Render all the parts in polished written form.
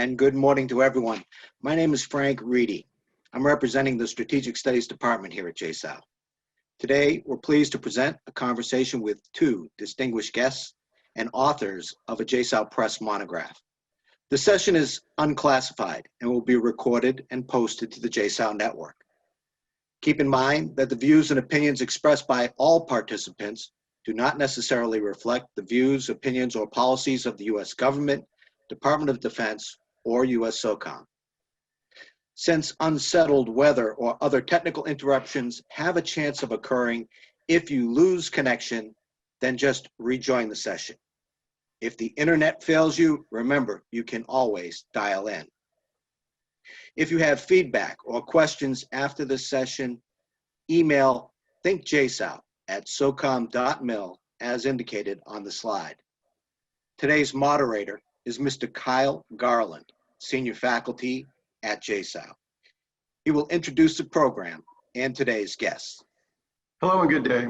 and good morning to everyone. My name is Frank Reedy. I'm representing the Strategic Studies Department here at JSOU. Today, we're pleased to present a conversation with two distinguished guests and authors of a JSOU Press monograph. The session is unclassified and will be recorded and posted to the JSOU network. Keep in mind that the views and opinions expressed by all participants do not necessarily reflect the views, opinions, or policies of the U.S. government, Department of Defense, or U.S. SOCOM. Since unsettled weather or other technical interruptions have a chance of occurring, if you lose connection, then just rejoin the session. If the internet fails you, remember, you can always dial in. If you have feedback or questions after this session, email thinkjsou@socom.mil as indicated on the slide. Today's moderator is Mr. Kyle Garland, Senior Faculty at JSOU. He will introduce the program and today's guests. Hello and good day.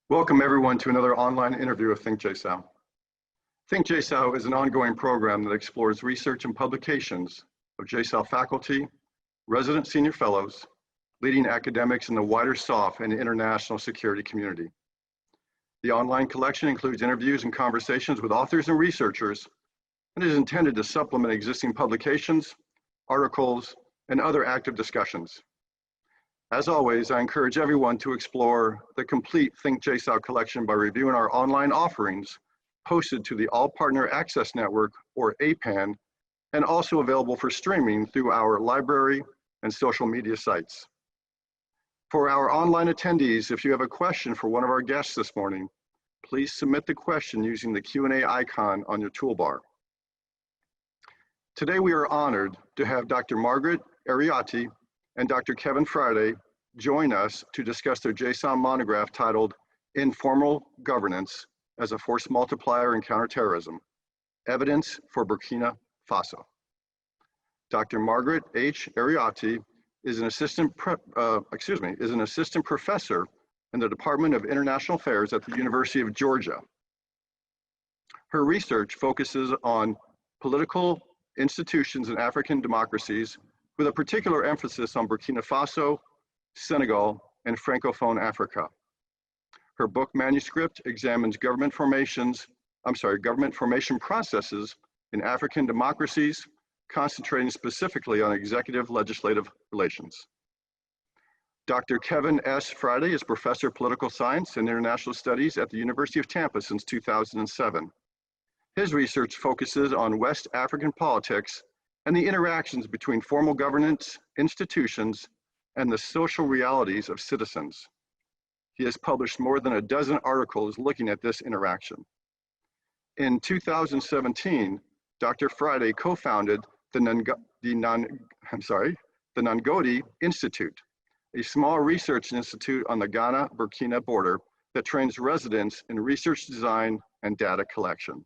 Welcome everyone to another online interview of Think JSOU. Think JSOU is an ongoing program that explores research and publications of JSOU faculty, resident senior fellows, leading academics in the wider SOF and international security community. The online collection includes interviews and conversations with authors and researchers and is intended to supplement existing publications, articles, and other active discussions. As always, I encourage everyone to explore the complete Think JSOU collection by reviewing our online offerings posted to the All Partner Access Network, or APAN, and also available for streaming through our library and social media sites. For our online attendees, if you have a question for one of our guests this morning, please submit the question using the Q&A icon on your toolbar. Today we are honored to have Dr. Margaret Ariotti and Dr. Kevin Friday join us to discuss their JSOU monograph titled Informal Governance as a Force Multiplier in Counterterrorism, Evidence for Burkina Faso. Dr. Margaret H. Ariotti is an assistant professor in the Department of International Affairs at the University of Georgia. Her research focuses on political institutions in African democracies with a particular emphasis on Burkina Faso, Senegal, and Francophone Africa. Her book manuscript examines government formation processes in African democracies, concentrating specifically on executive-legislative relations. Dr. Kevin S. Friday is Professor of Political Science and International Studies at the University of Tampa since 2007. His research focuses on West African politics and the interactions between formal governance institutions and the social realities of citizens. He has published more than a dozen articles looking at this interaction. In 2017, Dr. Friday co-founded the Nangoti Institute, a small research institute on the Ghana-Burkina border that trains residents in research design and data collection.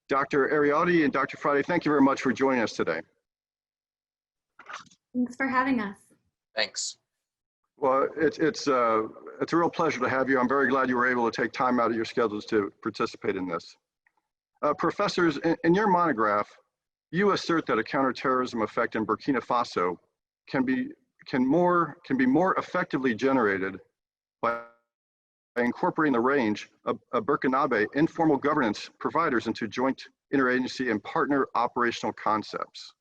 Dr. Ariotti and Dr. Friday, thank you very much for joining us today. Thanks for having us. Thanks. Well, it's a real pleasure to have you. I'm very glad you were able to take time out of your schedules to participate in this. Professors, in your monograph, you assert that a counterterrorism effect in Burkina Faso can be more effectively generated by incorporating the range of Burkinabe informal governance providers into joint interagency and partner operational concepts.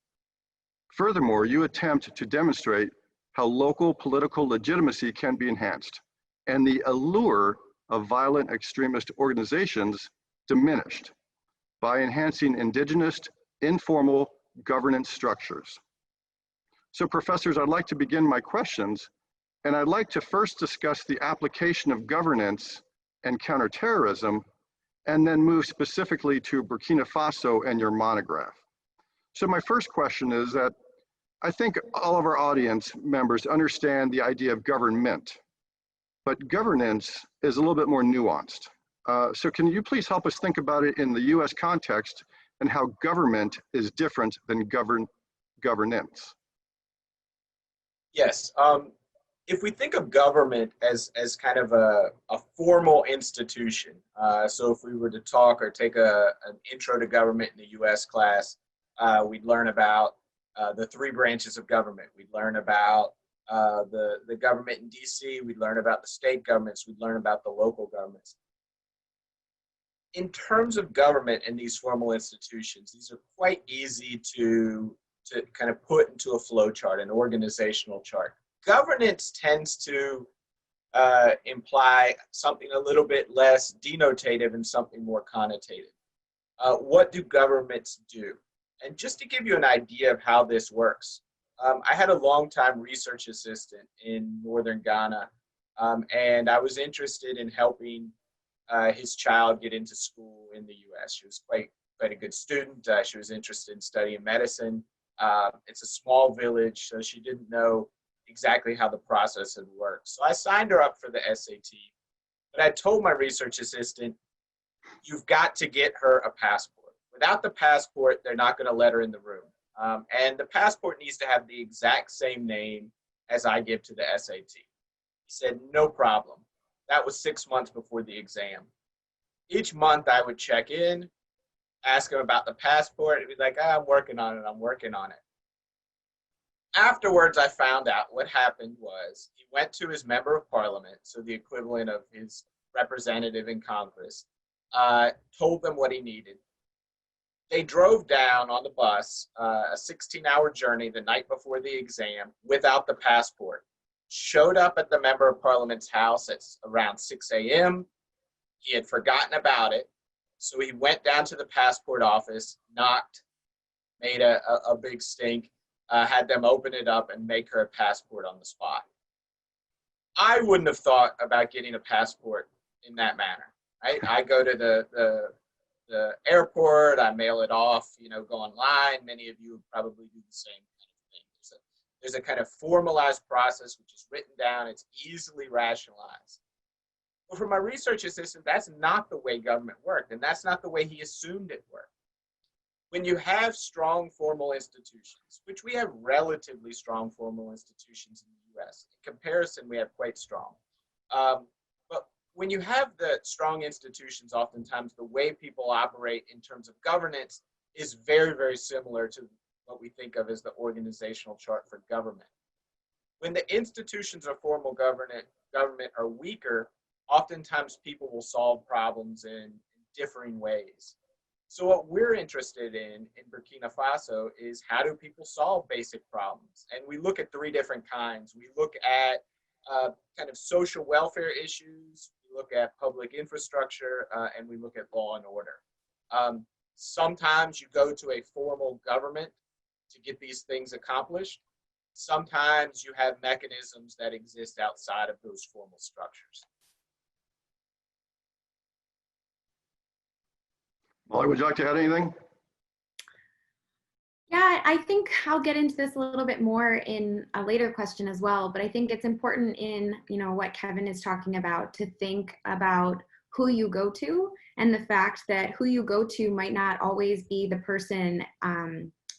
Furthermore, you attempt to demonstrate how local political legitimacy can be enhanced and the allure of violent extremist organizations diminished by enhancing indigenous informal governance structures. So professors, I'd like to begin my questions, and I'd like to first discuss the application of governance and counterterrorism, and then move specifically to Burkina Faso and your monograph. So my first question is that I think all of our audience members understand the idea of government, but governance is a little bit more nuanced. So can you please help us think about it in the US context and how government is different than governance? Yes. If we think of government as kind of a formal institution, so if we were to talk or take an intro to government in the US class, We'd learn about the 3 branches of government. We'd learn about the government in DC. We'd learn about the state governments. We'd learn about the local governments. In terms of government and these formal institutions, these are quite easy to kind of put into a flow chart, an organizational chart. Governance tends to imply something a little bit less denotative and something more connotative. What do governments do? And just to give you an idea of how this works, I had a longtime research assistant in northern Ghana, and I was interested in helping his child get into school in the US. She was quite a good student. She was interested in studying medicine. It's a small village, so she didn't know exactly how the process had worked. So I signed her up for the SAT, but I told my research assistant, you've got to get her a passport. Without the passport, they're not going to let her in the room. And the passport needs to have the exact same name as I give to the SAT. He said, no problem. That was 6 months before the exam. Each month I would check in, ask him about the passport, and be like, I'm working on it, I'm working on it. Afterwards, I found out what happened was he went to his member of parliament, so the equivalent of his representative in Congress, told them what he needed. They drove down on the bus, a 16-hour journey the night before the exam without the passport. Showed up at the member of parliament's house at around 6 a.m. He had forgotten about it, so he went down to the passport office, knocked, made a big stink, had them open it up and make her a passport on the spot. I wouldn't have thought about getting a passport in that manner. Right? I go to the airport, I mail it off, go online. Many of you probably do the same kind of thing. There's a kind of formalized process which is written down, it's easily rationalized. But for my research assistant, that's not the way government worked, and that's not the way he assumed it worked. When you have strong formal institutions, which we have relatively strong formal institutions in the US, in comparison, we have quite strong. But when you have the strong institutions, oftentimes the way people operate in terms of governance is very, very similar to what we think of as the organizational chart for government. When the institutions of formal government are weaker, oftentimes people will solve problems in differing ways. So what we're interested in Burkina Faso is how do people solve basic problems? And we look at 3 different kinds. We look at kind of social welfare issues, we look at public infrastructure, and we look at law and order. Sometimes you go to a formal government to get these things accomplished. Sometimes you have mechanisms that exist outside of those formal structures. Molly, would you like to add anything? Yeah, I think I'll get into this a little bit more in a later question as well, but I think it's important in what Kevin is talking about to think about who you go to and the fact that who you go to might not always be the person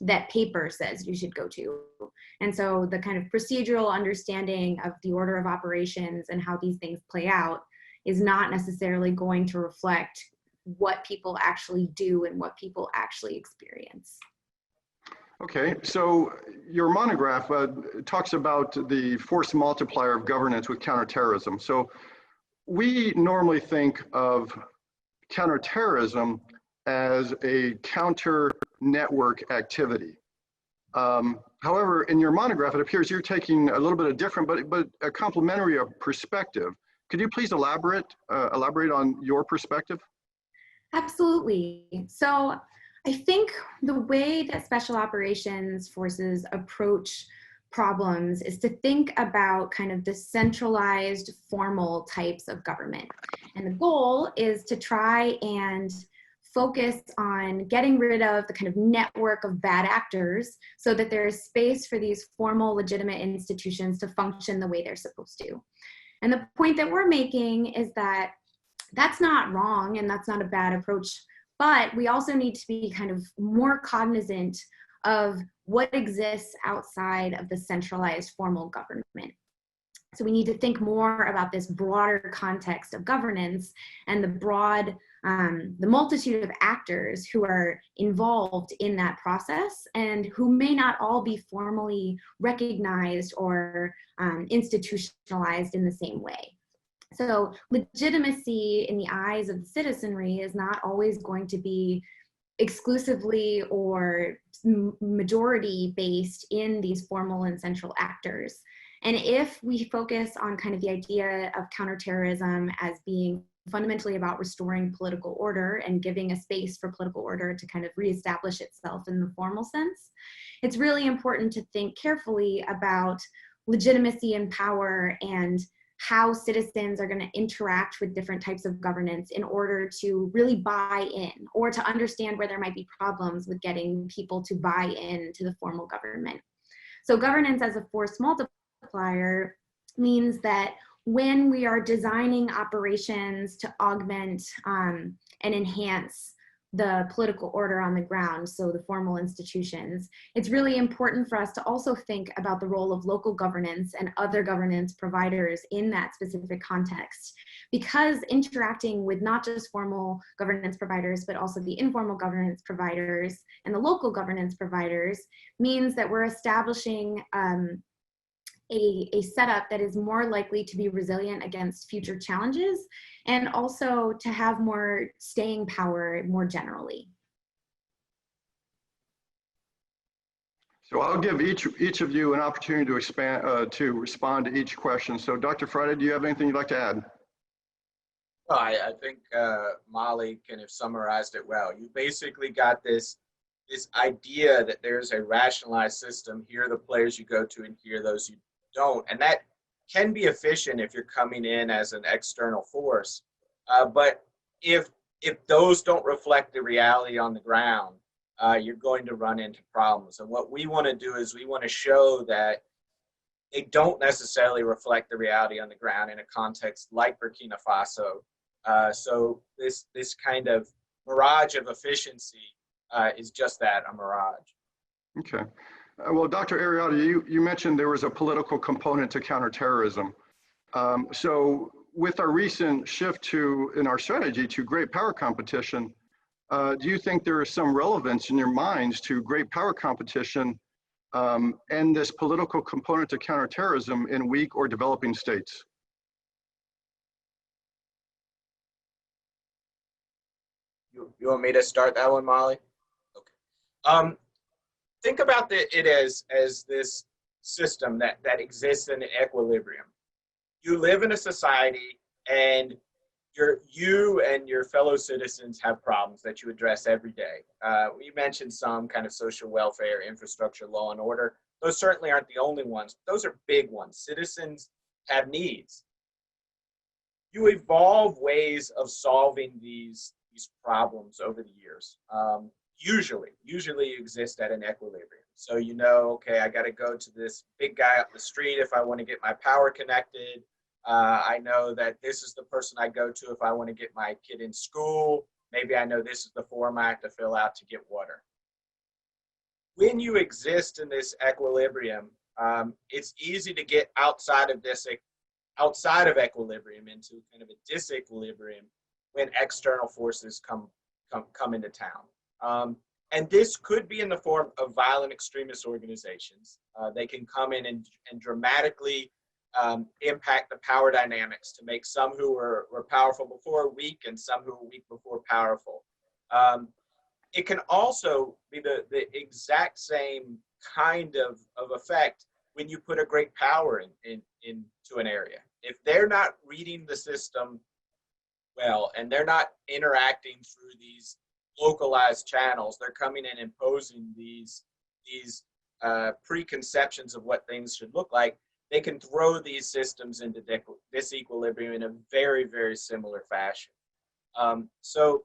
that paper says you should go to. And so the kind of procedural understanding of the order of operations and how these things play out is not necessarily going to reflect what people actually do and what people actually experience. Okay, so your monograph talks about the force multiplier of governance with counterterrorism. So we normally think of counterterrorism as a counter network activity. However, in your monograph, it appears you're taking a little bit of different, but a complementary perspective. Could you please elaborate on your perspective? Absolutely. So I think the way that special operations forces approach problems is to think about kind of the centralized formal types of government. And the goal is to try and focus on getting rid of the kind of network of bad actors so that there is space for these formal, legitimate institutions to function the way they're supposed to. And the point that we're making is that that's not wrong and that's not a bad approach, but we also need to be kind of more cognizant of what exists outside of the centralized formal government. So we need to think more about this broader context of governance and the broad the multitude of actors who are involved in that process and who may not all be formally recognized or institutionalized in the same way. So legitimacy in the eyes of the citizenry is not always going to be exclusively or majority based in these formal and central actors. And if we focus on kind of the idea of counterterrorism as being fundamentally about restoring political order and giving a space for political order to kind of reestablish itself in the formal sense, it's really important to think carefully about legitimacy and power and how citizens are going to interact with different types of governance in order to really buy in, or to understand where there might be problems with getting people to buy in to the formal government. So governance as a force multiplier means that when we are designing operations to augment and enhance the political order on the ground, so the formal institutions, it's really important for us to also think about the role of local governance and other governance providers in that specific context, because interacting with not just formal governance providers, but also the informal governance providers and the local governance providers means that we're establishing a setup that is more likely to be resilient against future challenges and also to have more staying power more generally. So I'll give each of you an opportunity to expand to respond to each question. So Dr. Friday, do you have anything you'd like to add? Well, I think Molly kind of summarized it well. You basically got this idea that there's a rationalized system. Here are the players you go to and here are those you don't. And that can be efficient if you're coming in as an external force. But if those don't reflect the reality on the ground, you're going to run into problems. And what we want to do is we want to show that they don't necessarily reflect the reality on the ground in a context like Burkina Faso. So this kind of mirage of efficiency is just that, a mirage. Okay. Well, Dr. Ariotti, you mentioned there was a political component to counterterrorism. So with our recent shift in our strategy to great power competition, do you think there is some relevance in your minds to great power competition and this political component to counterterrorism in weak or developing states? You want me to start that one, Molly? Okay. Think about it as this system that exists in an equilibrium. You live in a society and you and your fellow citizens have problems that you address every day. We mentioned some kind of social welfare, infrastructure, law and order. Those certainly aren't the only ones. Those are big ones. Citizens have needs. You evolve ways of solving these problems over the years. Usually you exist at an equilibrium. So you know, okay, I got to go to this big guy up the street if I want to get my power connected. I know that this is the person I go to if I want to get my kid in school. Maybe I know this is the form I have to fill out to get water. When you exist in this equilibrium, it's easy to get outside of equilibrium into kind of a disequilibrium when external forces come into town. And this could be in the form of violent extremist organizations. They can come in and dramatically impact the power dynamics to make some who were powerful before weak and some who were weak before powerful. It can also be the exact same kind of effect when you put a great power into an area. If they're not reading the system well and they're not interacting through these localized channels, they're coming in imposing these preconceptions of what things should look like, they can throw these systems into disequilibrium in a very, very similar fashion. So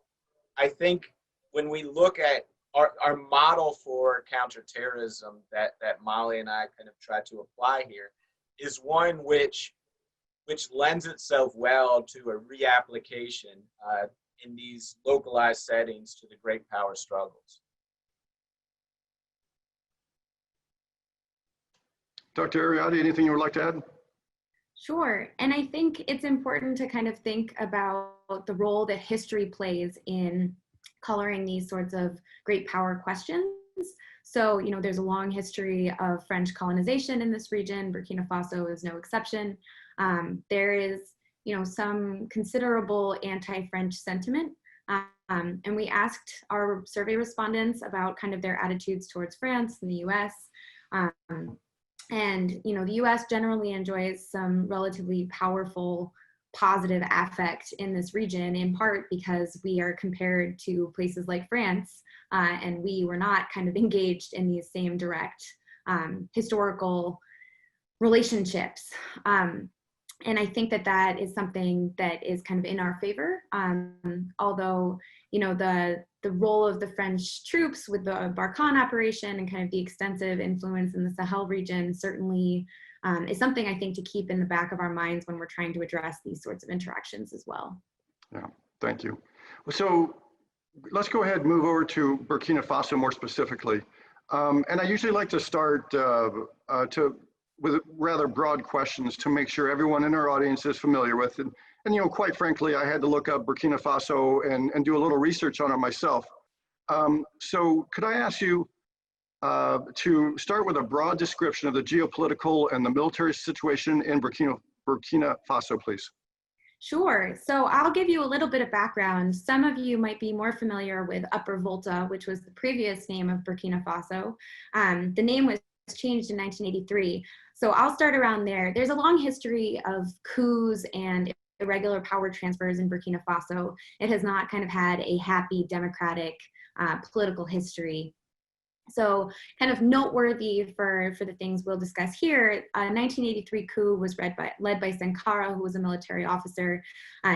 I think when we look at our model for counterterrorism that Molly and I kind of try to apply here is one which lends itself well to a reapplication in these localized settings to the great power struggles. Dr. Ariotti, anything you would like to add? Sure. And I think it's important to kind of think about the role that history plays in coloring these sorts of great power questions. So, there's a long history of French colonization in this region. Burkina Faso is no exception. There is, some considerable anti-French sentiment. And we asked our survey respondents about kind of their attitudes towards France and the US. And, the US generally enjoys some relatively powerful positive affect in this region, in part because we are compared to places like France, and we were not kind of engaged in these same direct historical relationships. And I think that that is something that is kind of in our favor, although, the role of the French troops with the Barkhane operation and kind of the extensive influence in the Sahel region certainly is something I think to keep in the back of our minds when we're trying to address these sorts of interactions as well. Yeah, thank you. So let's go ahead and move over to Burkina Faso more specifically. And I usually like to start with rather broad questions to make sure everyone in our audience is familiar with it. And quite frankly, I had to look up Burkina Faso and do a little research on it myself. So could I ask you to start with a broad description of the geopolitical and the military situation in Burkina Faso, please? Sure. So I'll give you a little bit of background. Some of you might be more familiar with Upper Volta, which was the previous name of Burkina Faso. The name was changed in 1983. So I'll start around there. There's a long history of coups and irregular power transfers in Burkina Faso. It has not kind of had a happy democratic political history. So kind of noteworthy for the things we'll discuss here, 1983 coup was led by Sankara, who was a military officer.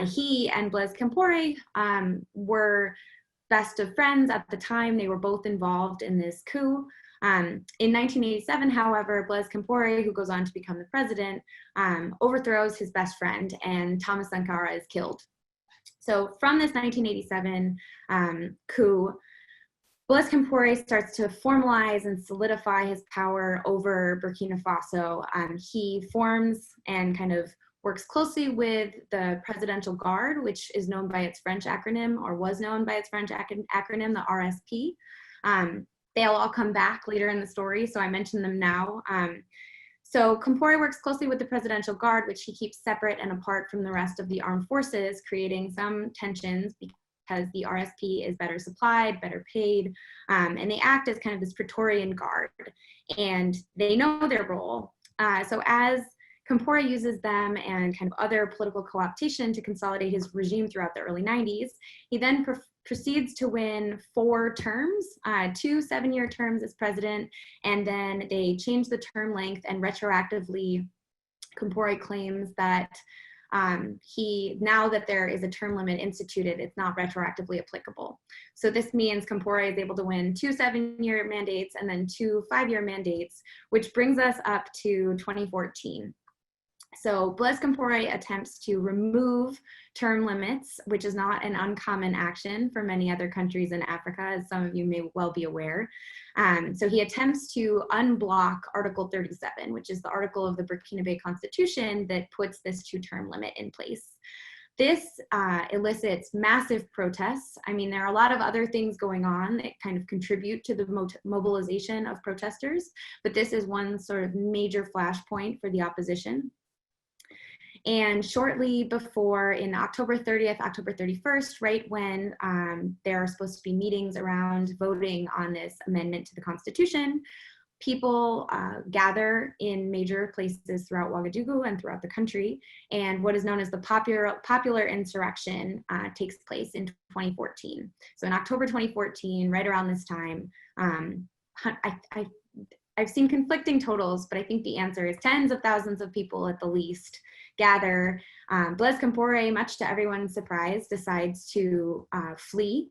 He and Blaise Compaoré were best of friends at the time. They were both involved in this coup. In 1987, however, Blaise Compaoré, who goes on to become the president, overthrows his best friend, and Thomas Sankara is killed. So from this 1987 coup, Blaise Compaoré starts to formalize and solidify his power over Burkina Faso. He forms and kind of works closely with the Presidential Guard, which is known by its French acronym, or was known by its French acronym, the RSP. They'll all come back later in the story, so I mention them now. So Compaoré works closely with the Presidential Guard, which he keeps separate and apart from the rest of the armed forces, creating some tensions because the RSP is better supplied, better paid, and they act as kind of this Praetorian Guard, and they know their role. So as Compaoré uses them and kind of other political co-optation to consolidate his regime throughout the early 90s, he then proceeds to win 4 terms, 2 7-year terms as president, and then they change the term length, and retroactively, Compaoré claims that now that there is a term limit instituted, it's not retroactively applicable. So this means Compaoré is able to win 2 7-year mandates and then 2 5-year mandates, which brings us up to 2014. So Blaise Compaoré attempts to remove term limits, which is not an uncommon action for many other countries in Africa, as some of you may well be aware. So he attempts to unblock Article 37, which is the article of the Burkina Constitution that puts this 2-term limit in place. This elicits massive protests. I mean, there are a lot of other things going on that kind of contribute to the mobilization of protesters, but this is one sort of major flashpoint for the opposition. And shortly before, in October 30th, October 31st, right when there are supposed to be meetings around voting on this amendment to the Constitution, people gather in major places throughout Ouagadougou and throughout the country, and what is known as the popular insurrection takes place in 2014. So in October 2014, right around this time, I've seen conflicting totals, but I think the answer is tens of thousands of people at the least gather. Blaise Compaoré, much to everyone's surprise, decides to flee.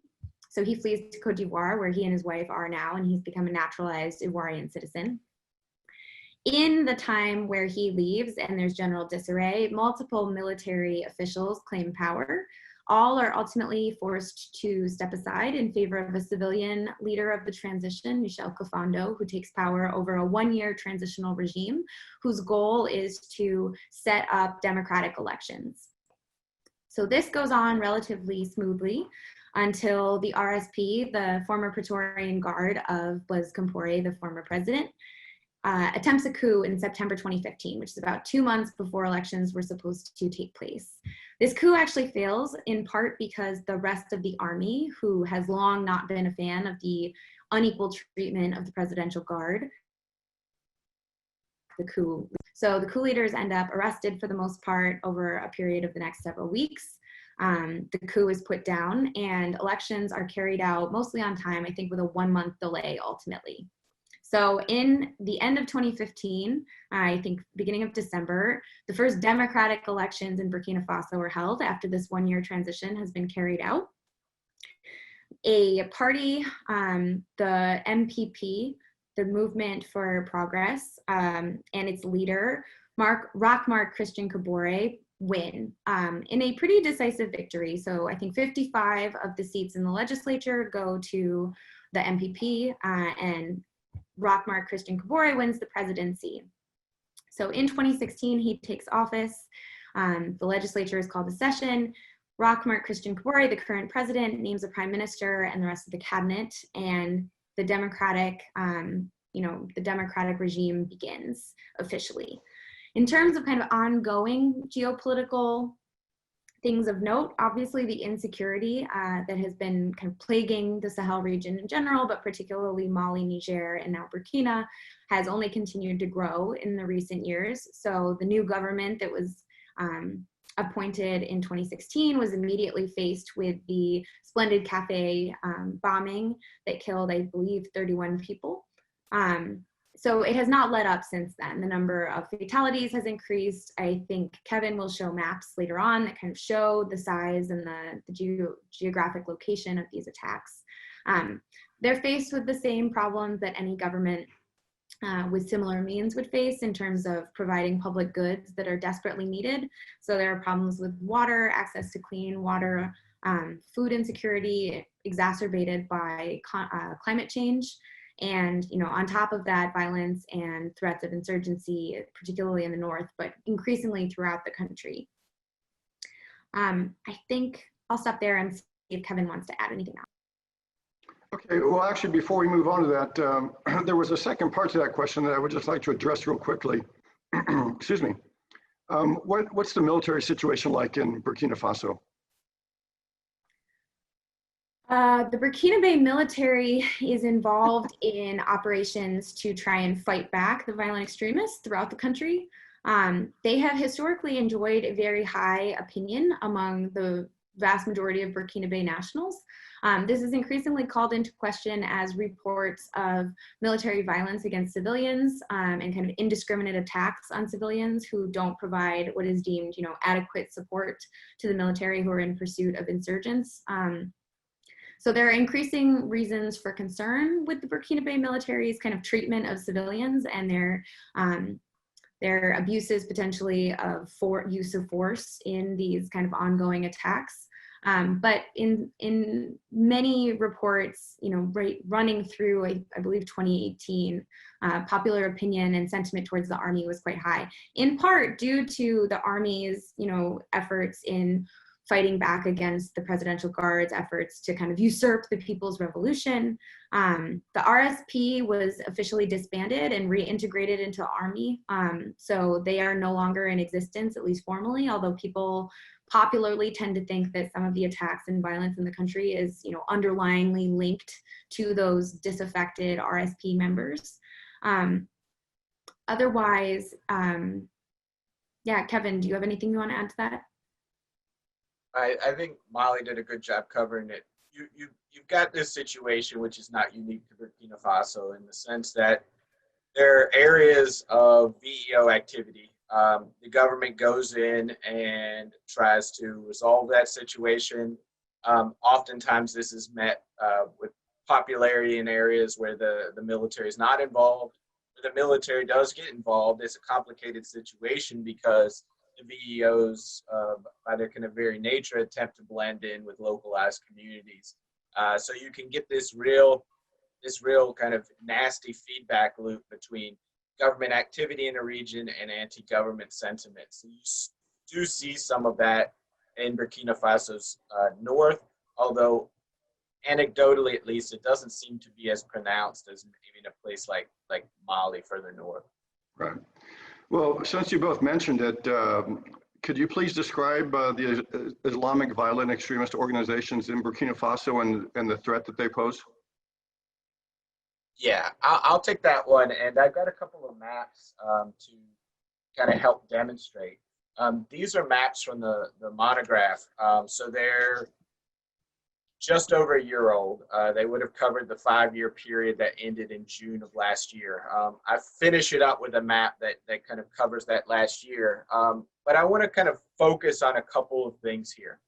So he flees to Cote d'Ivoire, where he and his wife are now, and he's become a naturalized Ivoirian citizen. In the time where he leaves and there's general disarray, multiple military officials claim power. All are ultimately forced to step aside in favor of a civilian leader of the transition, Michel Kafando, who takes power over a one-year transitional regime whose goal is to set up democratic elections. So this goes on relatively smoothly until the RSP, the former Praetorian Guard of Blaise Compaoré, the former president, attempts a coup in September 2015, which is about 2 months before elections were supposed to take place. This coup actually fails in part because the rest of the army, who has long not been a fan of the unequal treatment of the presidential guard, So the coup leaders end up arrested for the most part over a period of the next several weeks. The coup is put down and elections are carried out mostly on time, I think with a 1-month delay ultimately. So in the end of 2015, I think beginning of December, the first democratic elections in Burkina Faso were held after this one-year transition has been carried out. A party, the MPP, the Movement for Progress, and its leader, Marc Christian Kabore, win in a pretty decisive victory. So I think 55 of the seats in the legislature go to the MPP, and Marc Christian Kabore wins the presidency. So in 2016, he takes office. The legislature is called a session. Marc Christian Kabore, the current president, names a prime minister and the rest of the cabinet, and the democratic, the democratic regime begins officially. In terms of kind of ongoing geopolitical things of note, obviously the insecurity that has been kind of plaguing the Sahel region in general, but particularly Mali, Niger, and now Burkina, has only continued to grow in the recent years. So the new government that was appointed in 2016 was immediately faced with the Splendid Cafe bombing that killed, I believe, 31 people. So it has not let up since then. The number of fatalities has increased. I think Kevin will show maps later on that kind of show the size and the geographic location of these attacks. They're faced with the same problems that any government with similar means would face in terms of providing public goods that are desperately needed. So there are problems with water, access to clean water, food insecurity exacerbated by climate change. And on top of that, violence and threats of insurgency, particularly in the north, but increasingly throughout the country. I think I'll stop there and see if Kevin wants to add anything else. Okay, well, actually, before we move on to that, there was a second part to that question that I would just like to address real quickly. Excuse me. What's the military situation like in Burkina Faso? The Burkina Faso military is involved in operations to try and fight back the violent extremists throughout the country. They have historically enjoyed a very high opinion among the vast majority of Burkina Faso nationals. This is increasingly called into question as reports of military violence against civilians and kind of indiscriminate attacks on civilians who don't provide what is deemed, adequate support to the military who are in pursuit of insurgents. So there are increasing reasons for concern with the Burkina Faso military's kind of treatment of civilians and their abuses potentially of use of force in these kind of ongoing attacks. But in many reports, running through, I believe 2018, popular opinion and sentiment towards the army was quite high, in part due to the army's, efforts in fighting back against the presidential guard's efforts to kind of usurp the People's Revolution. The RSP was officially disbanded and reintegrated into the army. So they are no longer in existence, at least formally, although people popularly tend to think that some of the attacks and violence in the country is, underlyingly linked to those disaffected RSP members. Otherwise, yeah, Kevin, do you have anything you want to add to that? I think Molly did a good job covering it. You've got this situation which is not unique to Burkina Faso in the sense that there are areas of VEO activity. The government goes in and tries to resolve that situation. Oftentimes this is met with popularity in areas where the military is not involved. Where the military does get involved, it's a complicated situation because the VEOs, by their kind of very nature, attempt to blend in with localized communities. So you can get this real kind of nasty feedback loop between government activity in a region and anti-government sentiment. So you do see some of that in Burkina Faso's north, although anecdotally at least, it doesn't seem to be as pronounced as maybe in a place like Mali further north. Right. Well, since you both mentioned it, could you please describe the Islamic violent extremist organizations in Burkina Faso and the threat that they pose? Yeah, I'll take that one. And I've got a couple of maps to kind of help demonstrate. These are maps from the monograph. So they're just over a year old. They would have covered the 5-year period that ended in June of last year. I finish it up with a map that kind of covers that last year. But I want to kind of focus on a couple of things here.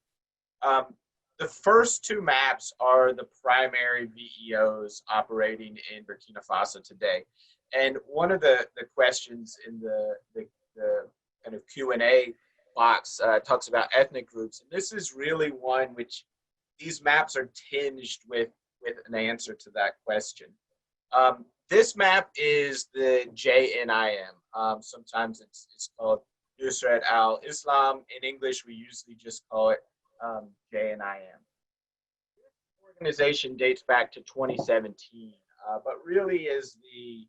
The first 2 maps are the primary VEOs operating in Burkina Faso today. And one of the questions in the kind of Q&A box talks about ethnic groups. And this is really one which these maps are tinged with an answer to that question. This map is the JNIM. Sometimes it's called Nusrat al-Islam. In English, we usually just call it JNIM. This organization dates back to 2017, but really is the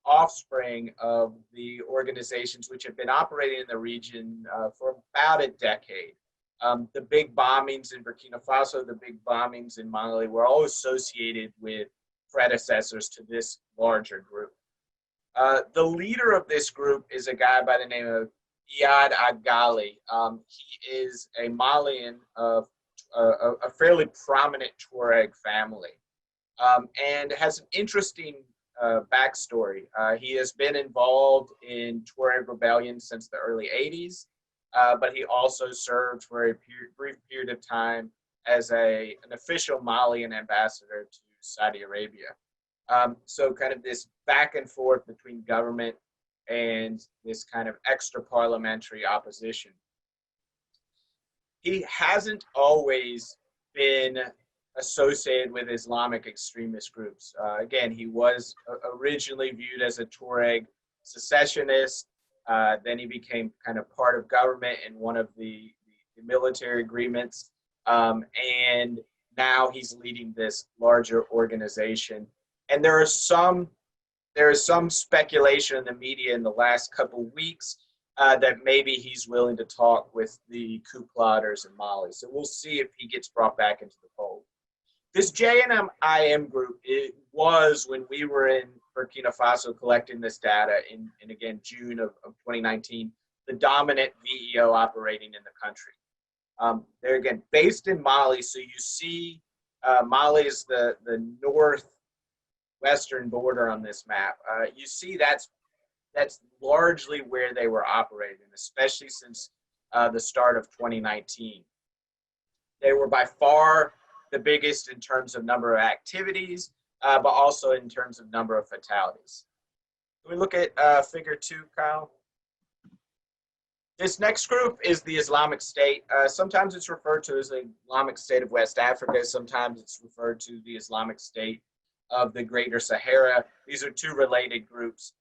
offspring of the organizations which have been operating in the region for about a decade. The big bombings in Burkina Faso, the big bombings in Mali were all associated with predecessors to this larger group. The leader of this group is a guy by the name of Iyad Agali. He is a Malian of a fairly prominent Tuareg family and has an interesting backstory. He has been involved in Tuareg rebellion since the early 80s. But he also served for a brief period of time as an official Malian ambassador to Saudi Arabia. So kind of this back and forth between government and this kind of extra parliamentary opposition. He hasn't always been associated with Islamic extremist groups. Again, he was originally viewed as a Tuareg secessionist. Then he became kind of part of government in one of the military agreements. And now he's leading this larger organization. And there is some speculation in the media in the last couple of weeks that maybe he's willing to talk with the coup plotters in Mali. So we'll see if he gets brought back into the fold. This JNIM group, it was when we were in Burkina Faso collecting this data in again, June of 2019, the dominant VEO operating in the country. They're again based in Mali. So you see Mali is the northwestern border on this map. You see that's largely where they were operating, especially since the start of 2019. They were by far the biggest in terms of number of activities, but also in terms of number of fatalities. Can we look at figure 2, Kyle? This next group is the Islamic State. Sometimes it's referred to as the Islamic State of West Africa. Sometimes it's referred to the Islamic State of the Greater Sahara. These are 2 related groups.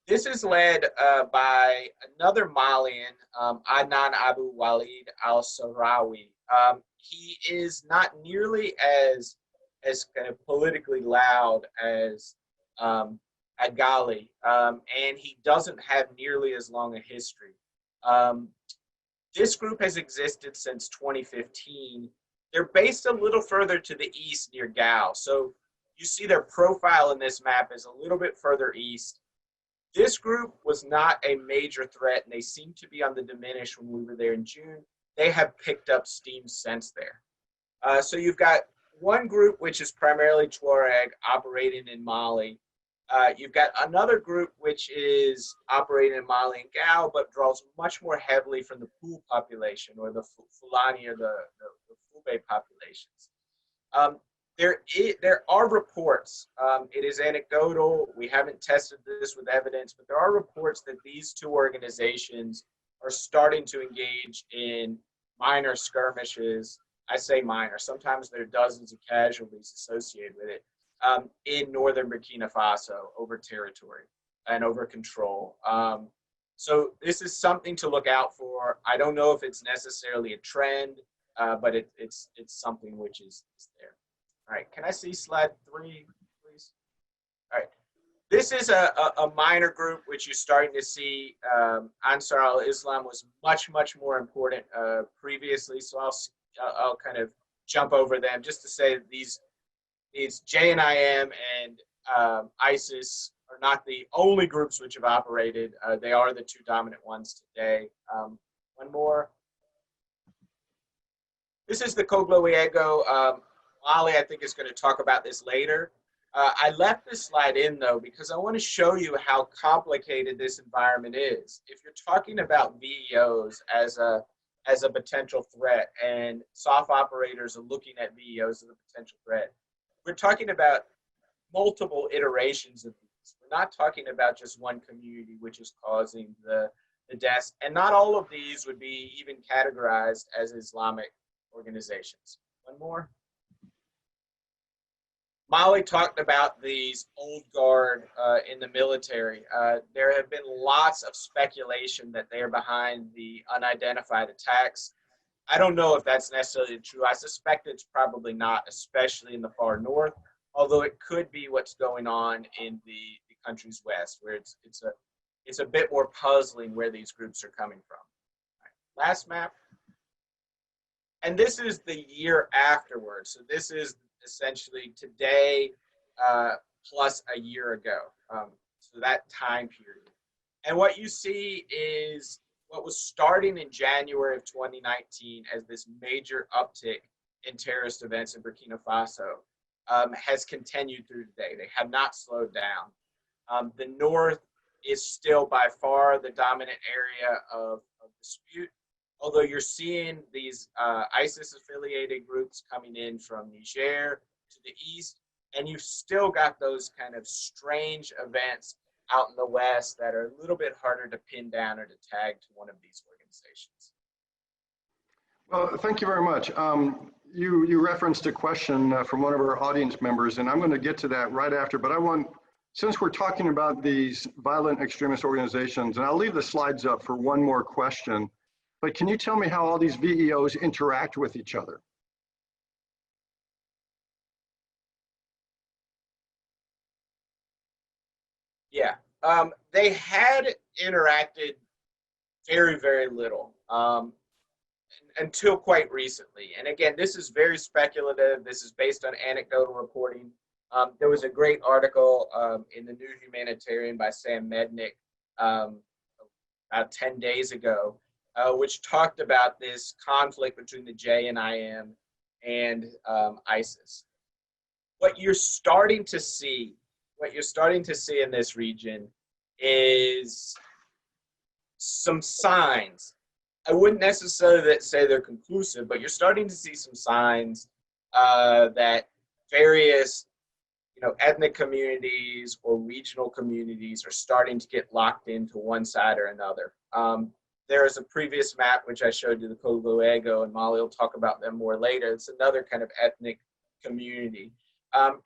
This is led by another Malian, Adnan Abu Walid al-Sahrawi. He is not nearly as kind of politically loud as Agali, and he doesn't have nearly as long a history. This group has existed since 2015. They're based a little further to the east near Gao. So you see their profile in this map is a little bit further east. This group was not a major threat, and they seem to be on the diminish when we were there in June. They have picked up steam since there. So you've got one group, which is primarily Tuareg, operating in Mali. You've got another group, which is operating in Mali and Gao, but draws much more heavily from the Pool population or the Fulani or the Fulbe populations. there are reports. It is anecdotal. We haven't tested this with evidence, but there are reports that these two organizations are starting to engage in minor skirmishes. I say minor. Sometimes there are dozens of casualties associated with it in northern Burkina Faso over territory and over control. So this is something to look out for. I don't know if it's necessarily a trend, but it's something which is there. All right, can I see slide 3, please? All right, this is a minor group which you're starting to see. Ansar al-Islam was much more important previously, so I'll kind of jump over them just to say that these JNIM and ISIS are not the only groups which have operated. They are the two dominant ones today. One more. This is the Cogluego. Molly, I think, is going to talk about this later. I left this slide in, though, because I want to show you how complicated this environment is. If you're talking about VEOs as a potential threat, and soft operators are looking at VEOs as a potential threat, we're talking about multiple iterations of these. We're not talking about just one community which is causing the deaths, and not all of these would be even categorized as Islamic organizations. One more. Molly talked about these old guard in the military. There have been lots of speculation that they are behind the unidentified attacks. I don't know if that's necessarily true. I suspect it's probably not, especially in the far north, although it could be what's going on in the country's west, where it's a bit more puzzling where these groups are coming from. Right. Last map. And this is the year afterwards. So this is essentially today plus a year ago. So that time period. And what you see is what was starting in January of 2019 as this major uptick in terrorist events in Burkina Faso has continued through today. They have not slowed down. The north is still by far the dominant area of dispute, although you're seeing these ISIS-affiliated groups coming in from Niger to the east, and you've still got those kind of strange events out in the west that are a little bit harder to pin down or to tag to one of these organizations. Well, thank you very much. You referenced a question from one of our audience members, and I'm going to get to that right after, but since we're talking about these violent extremist organizations, and I'll leave the slides up for one more question, but can you tell me how all these VEOs interact with each other? Yeah, they had interacted very little until quite recently. And again, this is very speculative. This is based on anecdotal reporting. There was a great article in the New Humanitarian by Sam Mednick about 10 days ago, which talked about this conflict between the JNIM and ISIS. What you're starting to see in this region is some signs. I wouldn't necessarily say they're conclusive, but you're starting to see some signs that various ethnic communities or regional communities are starting to get locked into one side or another. There is a previous map which I showed you, the Cogluego, and Molly will talk about them more later. It's another kind of ethnic community.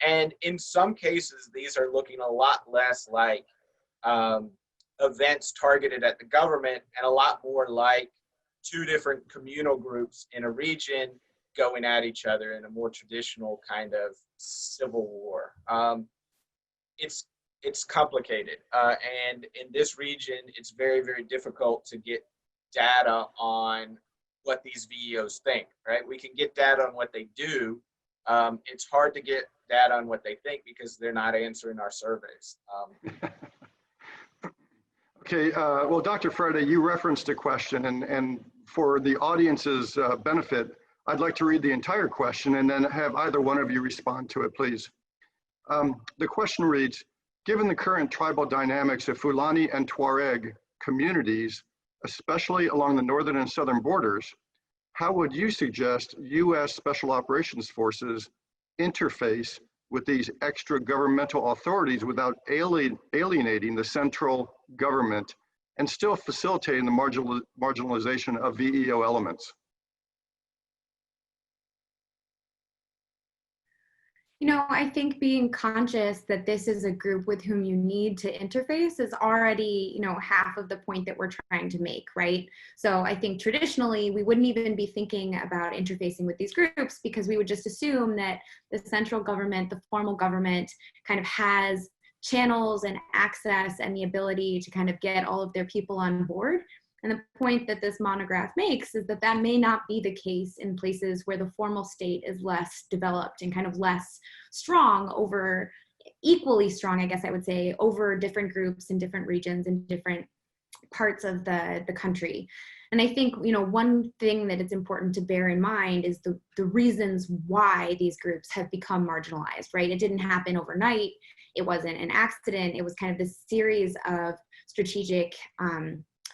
And in some cases, these are looking a lot less like events targeted at the government and a lot more like two different communal groups in a region going at each other in a more traditional kind of civil war. It's complicated. And in this region, it's very difficult to get data on what these VEOs think, right? We can get data on what they do. It's hard to get data on what they think because they're not answering our surveys. Okay, well, Dr. Fridy, you referenced a question, and for the audience's benefit, I'd like to read the entire question and then have either one of you respond to it, please. The question reads, given the current tribal dynamics of Fulani and Tuareg communities, especially along the northern and southern borders, how would you suggest U.S. Special Operations Forces interface with these extra governmental authorities without alienating the central government and still facilitating the marginalization of VEO elements? You know, I think being conscious that this is a group with whom you need to interface is already, you know, half of the point that we're trying to make, right? So I think traditionally we wouldn't even be thinking about interfacing with these groups because we would just assume that the central government, the formal government, kind of has channels and access and the ability to kind of get all of their people on board. And the point that this monograph makes is that that may not be the case in places where the formal state is less developed and kind of less strong over, equally strong, I guess I would say, over different groups in different regions and different parts of the country. And I think, you know, one thing that it's important to bear in mind is the reasons why these groups have become marginalized, right? It didn't happen overnight. It wasn't an accident. It was kind of this series of strategic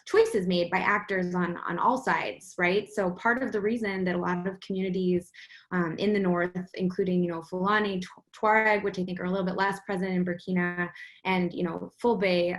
choices made by actors on all sides, right? So part of the reason that a lot of communities in the north, including, you know, Fulani, Tuareg, which I think are a little bit less present in Burkina, and, you know, Fulbe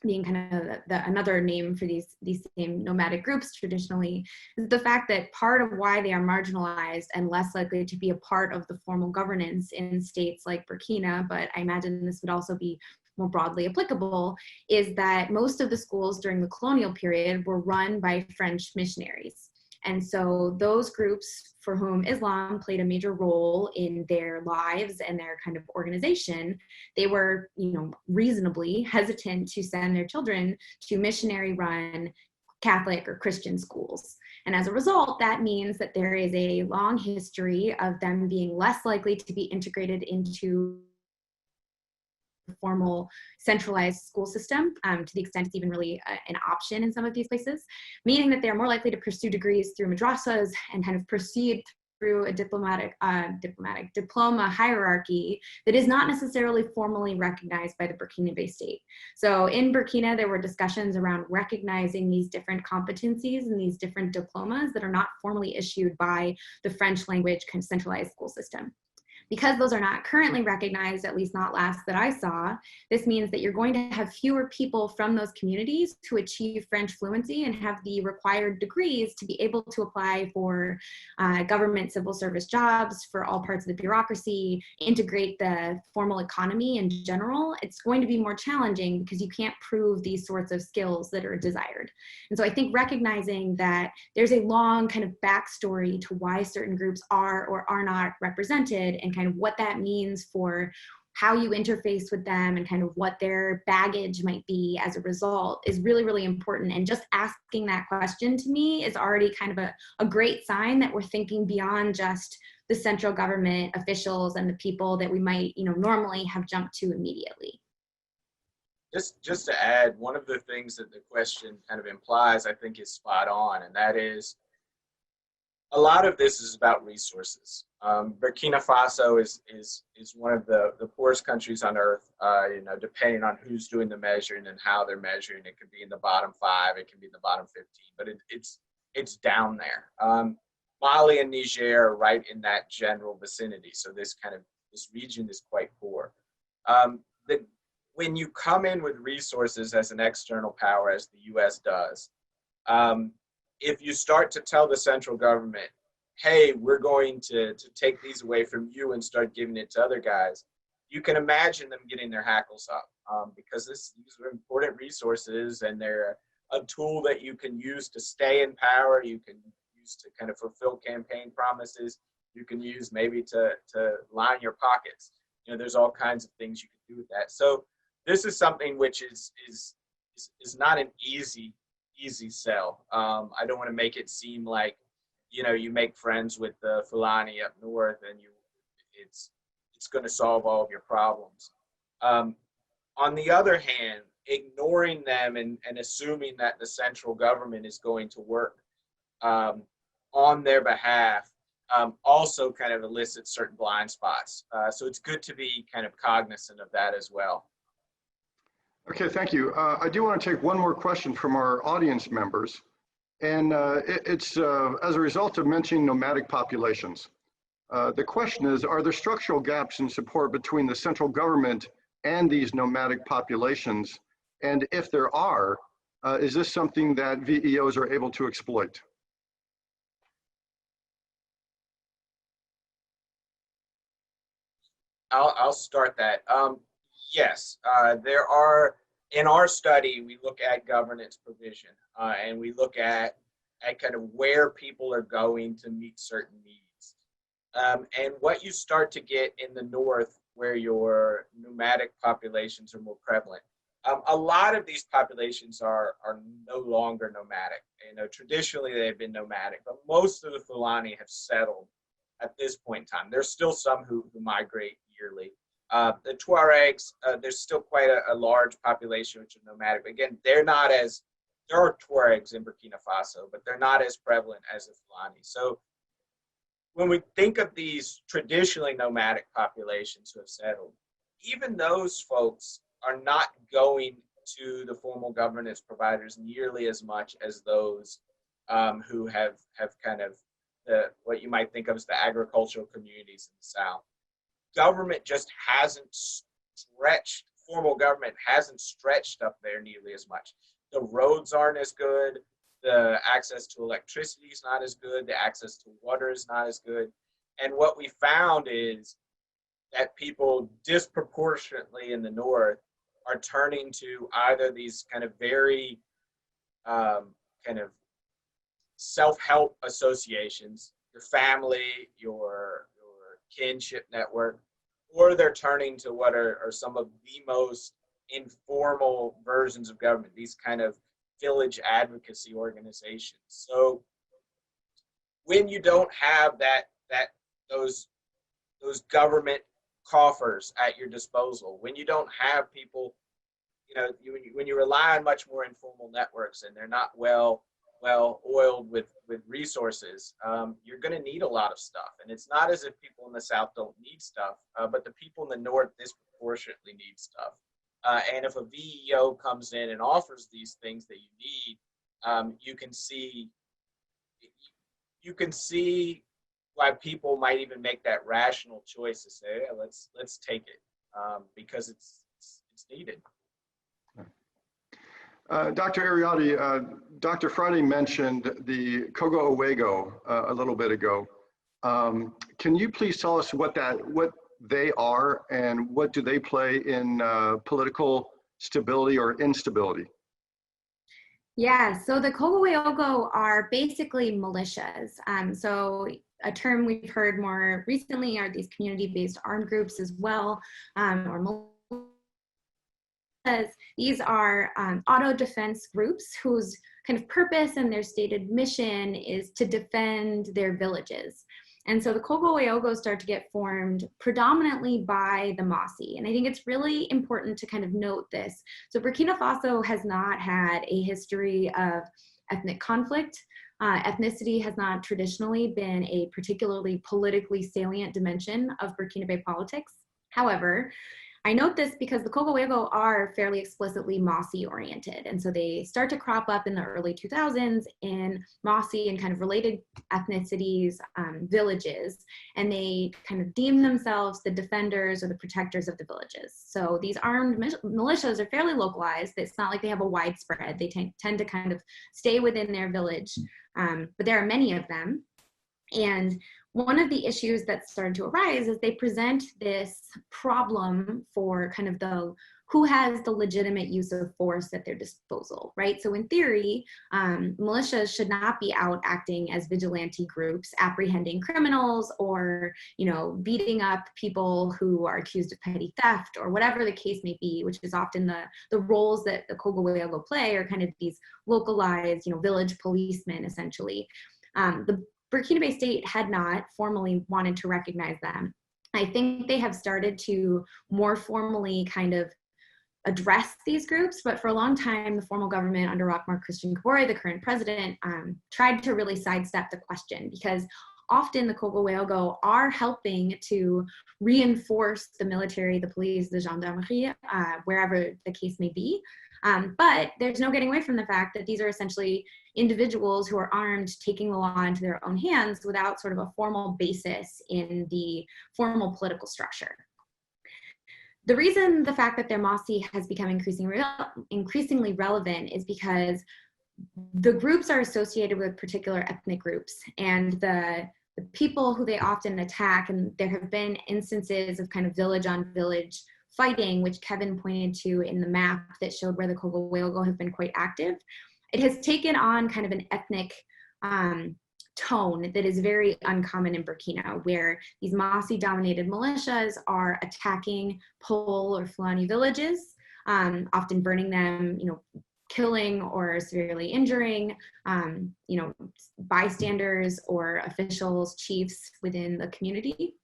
being kind of another name for these same nomadic groups traditionally, is the fact that part of why they are marginalized and less likely to be a part of the formal governance in states like Burkina, but I imagine this would also be more broadly applicable, is that most of the schools during the colonial period were run by French missionaries. And so those groups for whom Islam played a major role in their lives and their kind of organization, they were, you know, reasonably hesitant to send their children to missionary-run Catholic or Christian schools. And as a result, that means that there is a long history of them being less likely to be integrated into formal centralized school system, to the extent it's even really an option in some of these places, meaning that they're more likely to pursue degrees through madrasas and kind of proceed through a diploma hierarchy that is not necessarily formally recognized by the Burkina state. So in Burkina, there were discussions around recognizing these different competencies and these different diplomas that are not formally issued by the French language kind of centralized school system. Because those are not currently recognized, at least not last that I saw, this means that you're going to have fewer people from those communities to achieve French fluency and have the required degrees to be able to apply for government civil service jobs, for all parts of the bureaucracy, integrate the formal economy in general. It's going to be more challenging because you can't prove these sorts of skills that are desired. And so I think recognizing that there's a long kind of backstory to why certain groups are or are not represented, and kind of what that means for how you interface with them and kind of what their baggage might be as a result is really, really important. And just asking that question to me is already kind of a great sign that we're thinking beyond just the central government officials and the people that we might, you know, normally have jumped to immediately. Just to add, one of the things that the question kind of implies, I think, is spot on, and that is a lot of this is about resources. Burkina Faso is one of the poorest countries on earth. You know, depending on who's doing the measuring and how they're measuring, it could be in the bottom 5, it can be in the bottom 15, but it's down there. Mali and Niger are right in that general vicinity, so this region is quite poor. When you come in with resources as an external power, as the U.S. does, if you start to tell the central government, hey, we're going to take these away from you and start giving it to other guys, you can imagine them getting their hackles up, because these are important resources and they're a tool that you can use to stay in power, you can use to kind of fulfill campaign promises, you can use maybe to line your pockets. You know, there's all kinds of things you can do with that. So this is something which is not an easy sell. I don't want to make it seem like, you know, you make friends with the Fulani up north and it's going to solve all of your problems. On the other hand, ignoring them and assuming that the central government is going to work on their behalf also kind of elicits certain blind spots. So it's good to be kind of cognizant of that as well. Okay, thank you. I do want to take one more question from our audience members. And it's as a result of mentioning nomadic populations. The question is, are there structural gaps in support between the central government and these nomadic populations? And if there are, is this something that VEOs are able to exploit? I'll start that. Yes, there are, in our study, we look at governance provision and we look at kind of where people are going to meet certain needs. And what you start to get in the north, where your nomadic populations are more prevalent, a lot of these populations are no longer nomadic. You know, traditionally they've been nomadic, but most of the Fulani have settled at this point in time. There's still some who migrate yearly. The Tuaregs, there's still quite a large population which are nomadic. But again, there are Tuaregs in Burkina Faso, but they're not as prevalent as the Fulani. So when we think of these traditionally nomadic populations who have settled, even those folks are not going to the formal governance providers nearly as much as those who have kind of what you might think of as the agricultural communities in the South. Government just hasn't stretched, formal government hasn't stretched up there nearly as much. The roads aren't as good, the access to electricity is not as good, the access to water is not as good. And what we found is that people disproportionately in the north are turning to either these kind of very kind of self-help associations, your family, your kinship network, or they're turning to what are some of the most informal versions of government, these kind of village advocacy organizations. So when you don't have those government coffers at your disposal, when you don't have people, you know, when you rely on much more informal networks and they're not well oiled with resources, you're going to need a lot of stuff. And it's not as if people in the South don't need stuff, but the people in the North disproportionately need stuff. And if a VEO comes in and offers these things that you need, you can see why people might even make that rational choice to say, yeah, let's take it because it's needed. Dr. Ariotti, Dr. Friday mentioned the Kogo Owego a little bit ago. Can you please tell us what they are and what do they play in political stability or instability? Yeah, so the Kogo Owego are basically militias. So a term we've heard more recently are these community-based armed groups as well, or these are auto defense groups whose kind of purpose and their stated mission is to defend their villages. And so the Kogo Owego start to get formed predominantly by the Mossi. And I think it's really important to kind of note this. So Burkina Faso has not had a history of ethnic conflict. Ethnicity has not traditionally been a particularly politically salient dimension of Burkina Faso politics. However, I note this because the Kogo Owego are fairly explicitly Mossi oriented. And so they start to crop up in the early 2000s in Mossi and kind of related ethnicities, villages, and they kind of deem themselves the defenders or the protectors of the villages. So these armed militias are fairly localized. It's not like they have a widespread. They tend to kind of stay within their village, but there are many of them. And one of the issues that started to arise is they present this problem for kind of who has the legitimate use of force at their disposal, right? So in theory, militias should not be out acting as vigilante groups, apprehending criminals or, you know, beating up people who are accused of petty theft or whatever the case may be, which is often the roles that the Kogo Owego play are kind of these localized, you know, village policemen essentially. The Burkina Faso state had not formally wanted to recognize them. I think they have started to more formally kind of address these groups, but for a long time, the formal government under Roch-Marc Christian Kabore, the current president, tried to really sidestep the question because often the Kogo Owego are helping to reinforce the military, the police, the gendarmerie, wherever the case may be. But there's no getting away from the fact that these are essentially individuals who are armed, taking the law into their own hands without sort of a formal basis in the formal political structure. The reason the fact that their Mossi has become increasingly relevant is because the groups are associated with particular ethnic groups, and the people who they often attack, and there have been instances of kind of village on village fighting, which Kevin pointed to in the map that showed where the Cogohuelgo have been quite active. It has taken on kind of an ethnic tone that is very uncommon in Burkina, where these Mossi-dominated militias are attacking Pole or Fulani villages, often burning them, killing or severely injuring, bystanders or officials, chiefs within the community.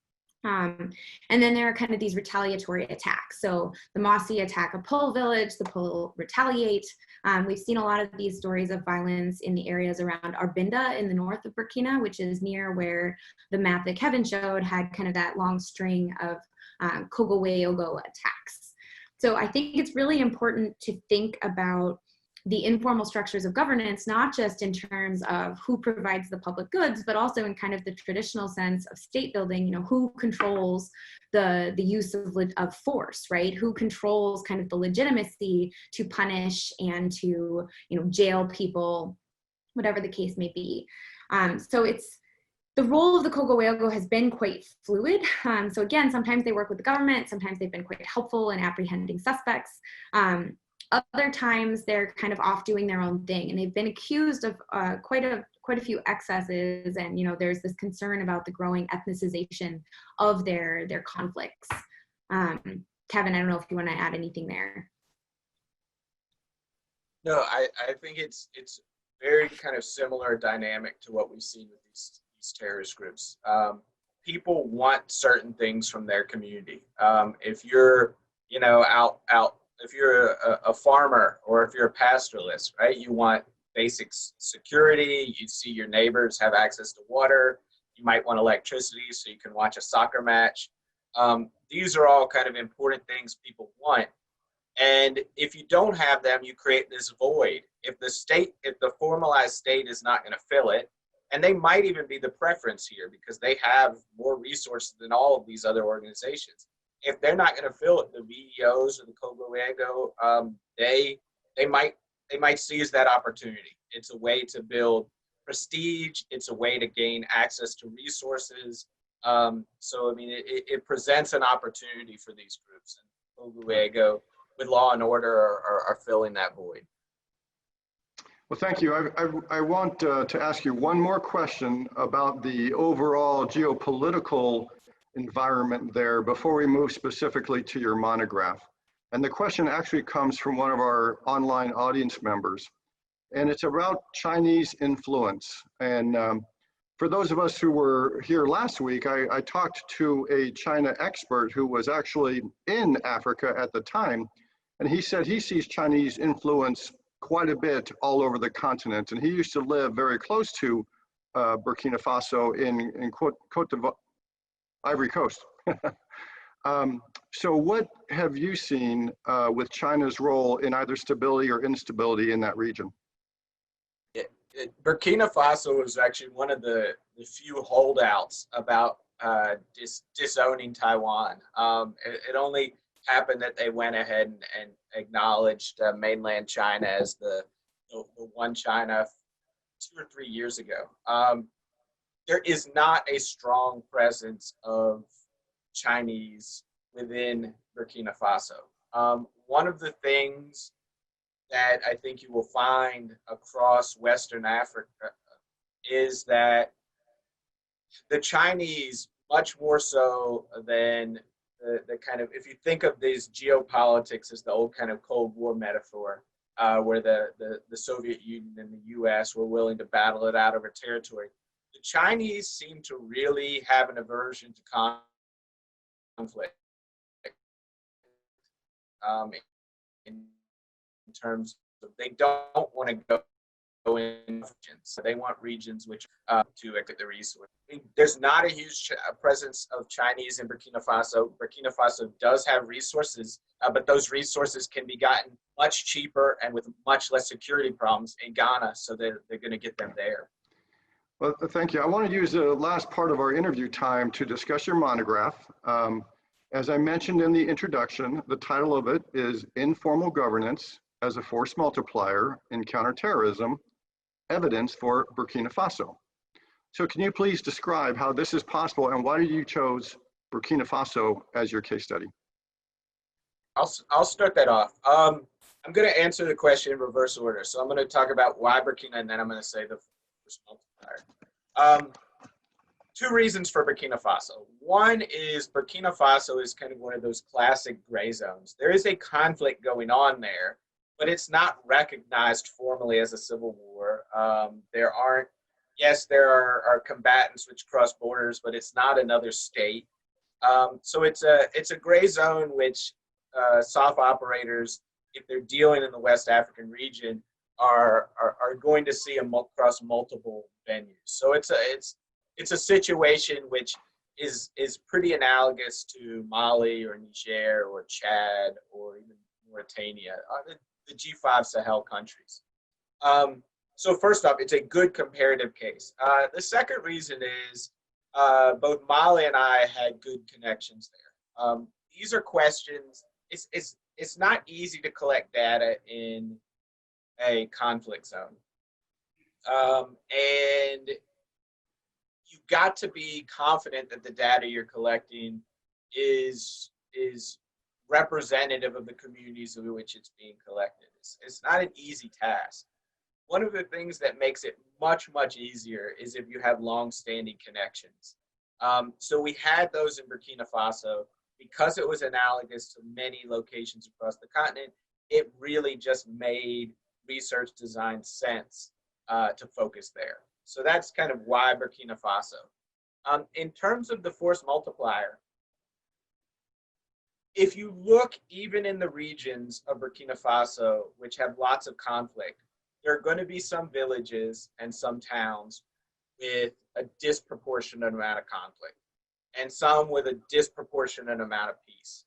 And then there are kind of these retaliatory attacks. So the Mossi attack a Pole village, the Pole retaliate. We've seen a lot of these stories of violence in the areas around Arbinda in the north of Burkina, which is near where the map that Kevin showed had kind of that long string of Cogohuelgo attacks. So I think it's really important to think about the informal structures of governance, not just in terms of who provides the public goods, but also in kind of the traditional sense of state building, who controls the use of force, right? Who controls kind of the legitimacy to punish and to, jail people, whatever the case may be. So the role of the Cogohuelgo has been quite fluid. So again, sometimes they work with the government, sometimes they've been quite helpful in apprehending suspects. Other times they're kind of off doing their own thing, and they've been accused of quite a few excesses, and there's this concern about the growing ethnicization of their conflicts. Kevin, I don't know if you want to add anything there. No, I think it's very kind of similar dynamic to what we've seen with these terrorist groups. People want certain things from their community. If you're if you're a farmer or if you're a pastoralist, right, you want basic security. You see your neighbors have access to water. You might want electricity so you can watch a soccer match. These are all kind of important things people want. And if you don't have them, you create this void. If the formalized state is not going to fill it, and they might even be the preference here because they have more resources than all of these other organizations. If they're not going to fill it, the VEOs or the Cogohuelgo, they might seize that opportunity. It's a way to build prestige. It's a way to gain access to resources. So I mean, it presents an opportunity for these groups, and Cogohuelgo, with law and order, are filling that void. Well, thank you. I want to ask you one more question about the overall geopolitical environment there before we move specifically to your monograph. And the question actually comes from one of our online audience members, and it's about Chinese influence. And for those of us who were here last week, I talked to a China expert who was actually in Africa at the time, and he said he sees Chinese influence quite a bit all over the continent. And he used to live very close to Burkina Faso in Côte d'Ivoire, Ivory Coast. So what have you seen with China's role in either stability or instability in that region? Burkina Faso was actually one of the few holdouts about disowning Taiwan. It only happened that they went ahead and acknowledged mainland China as the one China 2 or 3 years ago. There is not a strong presence of Chinese within Burkina Faso. One of the things that I think you will find across Western Africa is that the Chinese, much more so than the kind of, if you think of these geopolitics as the old kind of Cold War metaphor, where the Soviet Union and the US were willing to battle it out over territory, the Chinese seem to really have an aversion to conflict. In terms of, they don't want to go in regions. They want regions which to get the resource. There's not a huge presence of Chinese in Burkina Faso. Burkina Faso does have resources, but those resources can be gotten much cheaper and with much less security problems in Ghana, so they're going to get them there. Well, thank you. I want to use the last part of our interview time to discuss your monograph. As I mentioned in the introduction, the title of it is Informal Governance as a Force Multiplier in Counterterrorism, Evidence for Burkina Faso. So can you please describe how this is possible and why did you chose Burkina Faso as your case study? I'll start that off. I'm going to answer the question in reverse order. So I'm going to talk about why Burkina, and then I'm going to say the force multiplier. Two reasons for Burkina Faso. One is Burkina Faso is kind of one of those classic gray zones. There is a conflict going on there, but it's not recognized formally as a civil war. There are combatants which cross borders, but it's not another state. So it's a gray zone which soft operators, if they're dealing in the West African region, are going to see across multiple venues. So it's a situation which is pretty analogous to Mali or Niger or Chad or even Mauritania, the G5 Sahel countries. So first off, it's a good comparative case. The second reason is both Mali and I had good connections there. These are questions. It's not easy to collect data in a conflict zone, and you've got to be confident that the data you're collecting is representative of the communities in which it's being collected. It's not an easy task. One of the things that makes it much, much easier is if you have long-standing connections. So we had those in Burkina Faso. Because it was analogous to many locations across the continent, it really just made research design sense to focus there. So that's kind of why Burkina Faso. In terms of the force multiplier, if you look even in the regions of Burkina Faso, which have lots of conflict, there are going to be some villages and some towns with a disproportionate amount of conflict, and some with a disproportionate amount of peace.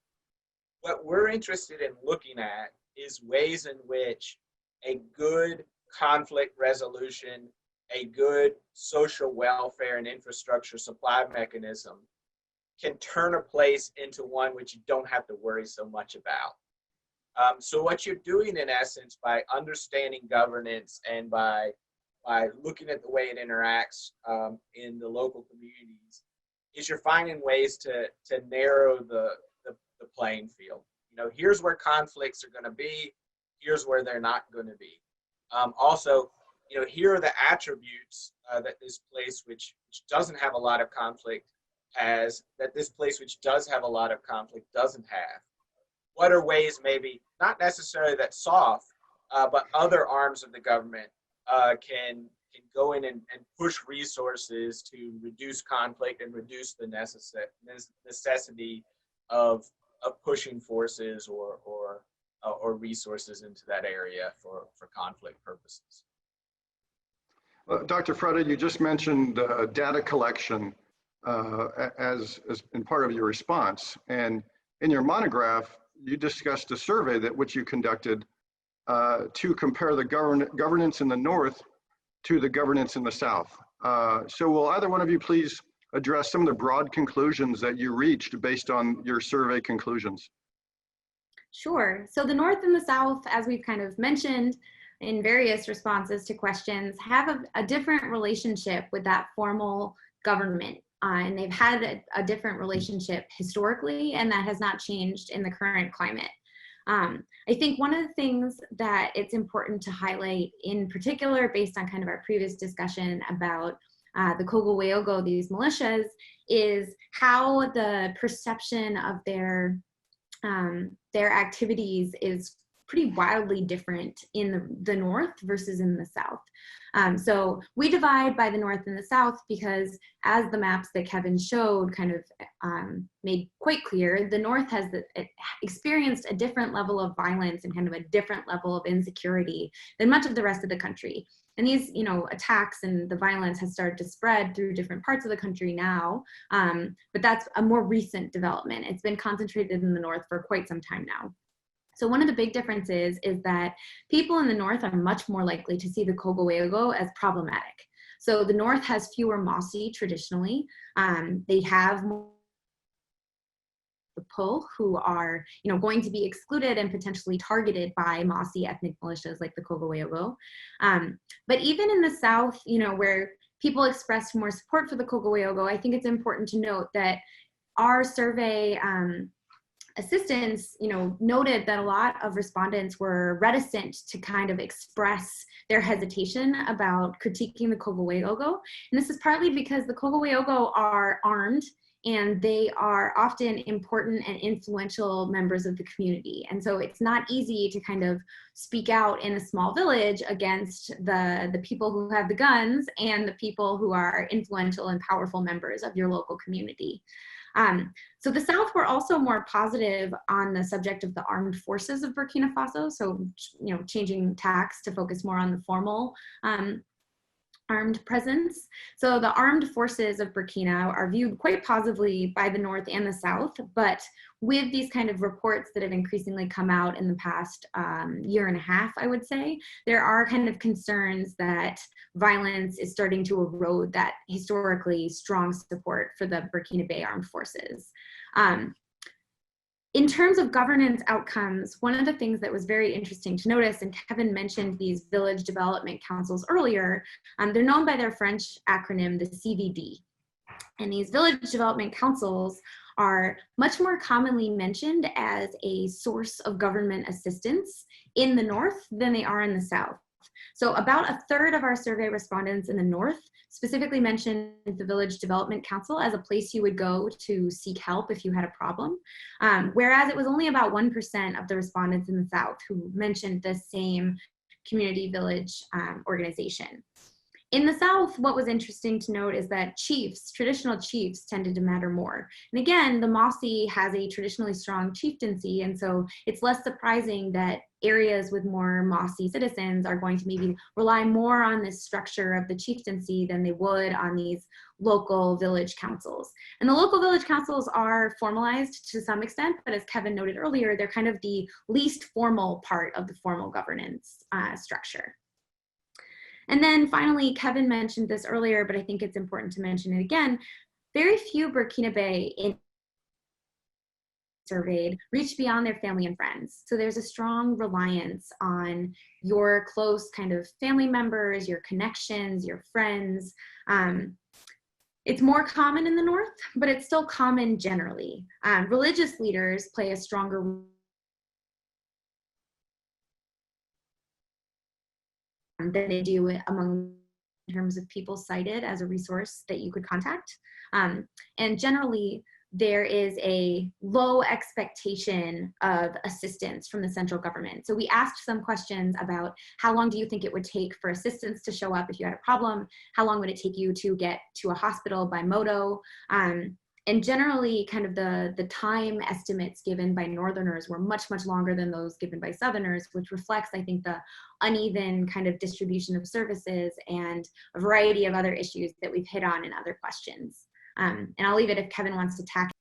What we're interested in looking at is ways in which a good conflict resolution, a good social welfare and infrastructure supply mechanism can turn a place into one which you don't have to worry so much about. So what you're doing in essence by understanding governance and by looking at the way it interacts in the local communities is you're finding ways to narrow the playing field. You know, here's where conflicts are going to be, here's where they're not going to be. Also, you know, here are the attributes that this place which doesn't have a lot of conflict has, that this place which does have a lot of conflict doesn't have. What are ways, maybe not necessarily that soft, but other arms of the government can go in and push resources to reduce conflict and reduce the necessity of pushing forces or resources into that area for conflict purposes. Dr. Fridy, you just mentioned data collection as in part of your response. And in your monograph, you discussed a survey which you conducted to compare the governance in the North to the governance in the South. So will either one of you please address some of the broad conclusions that you reached based on your survey conclusions? Sure. So the North and the South, as we've kind of mentioned in various responses to questions, have a different relationship with that formal government. And they've had a different relationship historically, and that has not changed in the current climate. I think one of the things that it's important to highlight in particular, based on kind of our previous discussion about the Kogo-Weogo, these militias, is how the perception of their activities is pretty wildly different in the North versus in the South. So we divide by the North and the South because, as the maps that Kevin showed kind of made quite clear, the North has experienced a different level of violence and kind of a different level of insecurity than much of the rest of the country. And these, attacks and the violence has started to spread through different parts of the country now, but that's a more recent development. It's been concentrated in the north for quite some time now. So one of the big differences is that people in the north are much more likely to see the Cogoego as problematic. So the north has fewer Mossi traditionally. They have more the pull who are going to be excluded and potentially targeted by Mossi ethnic militias like the Cogoego. But even in the south, where people expressed more support for the Cogoego, I think it's important to note that our survey assistants, noted that a lot of respondents were reticent to kind of express their hesitation about critiquing the Cogoego. And this is partly because the Cogoego are armed and they are often important and influential members of the community. And so it's not easy to kind of speak out in a small village against the people who have the guns and the people who are influential and powerful members of your local community. So the South were also more positive on the subject of the armed forces of Burkina Faso. So, changing tacks to focus more on the formal armed presence. So the armed forces of Burkina are viewed quite positively by the North and the South, but with these kind of reports that have increasingly come out in the past year and a half, I would say, there are kind of concerns that violence is starting to erode that historically strong support for the Burkina Faso armed forces. In terms of governance outcomes, one of the things that was very interesting to notice, and Kevin mentioned these village development councils earlier, they're known by their French acronym, the CVD. And these village development councils are much more commonly mentioned as a source of government assistance in the North than they are in the South. So about a third of our survey respondents in the North specifically mentioned the Village Development Council as a place you would go to seek help if you had a problem, whereas it was only about 1% of the respondents in the South who mentioned the same community village organization. In the South, what was interesting to note is that chiefs, traditional chiefs, tended to matter more. And again, the Mossi has a traditionally strong chieftaincy, and so it's less surprising that areas with more Mossi citizens are going to maybe rely more on this structure of the chieftaincy than they would on these local village councils. And the local village councils are formalized to some extent, but as Kevin noted earlier, they're kind of the least formal part of the formal governance structure. And then finally, Kevin mentioned this earlier, but I think it's important to mention it again. Very few Burkina Faso surveyed reach beyond their family and friends. So there's a strong reliance on your close kind of family members, your connections, your friends. It's more common in the North, but it's still common generally. Religious leaders play a stronger role than they do among in terms of people cited as a resource that you could contact. And generally, there is a low expectation of assistance from the central government. So we asked some questions about how long do you think it would take for assistance to show up if you had a problem? How long would it take you to get to a hospital by moto? And generally, kind of the time estimates given by Northerners were much, much longer than those given by Southerners, which reflects, I think, the uneven kind of distribution of services and a variety of other issues that we've hit on in other questions. And I'll leave it if Kevin wants to tackle.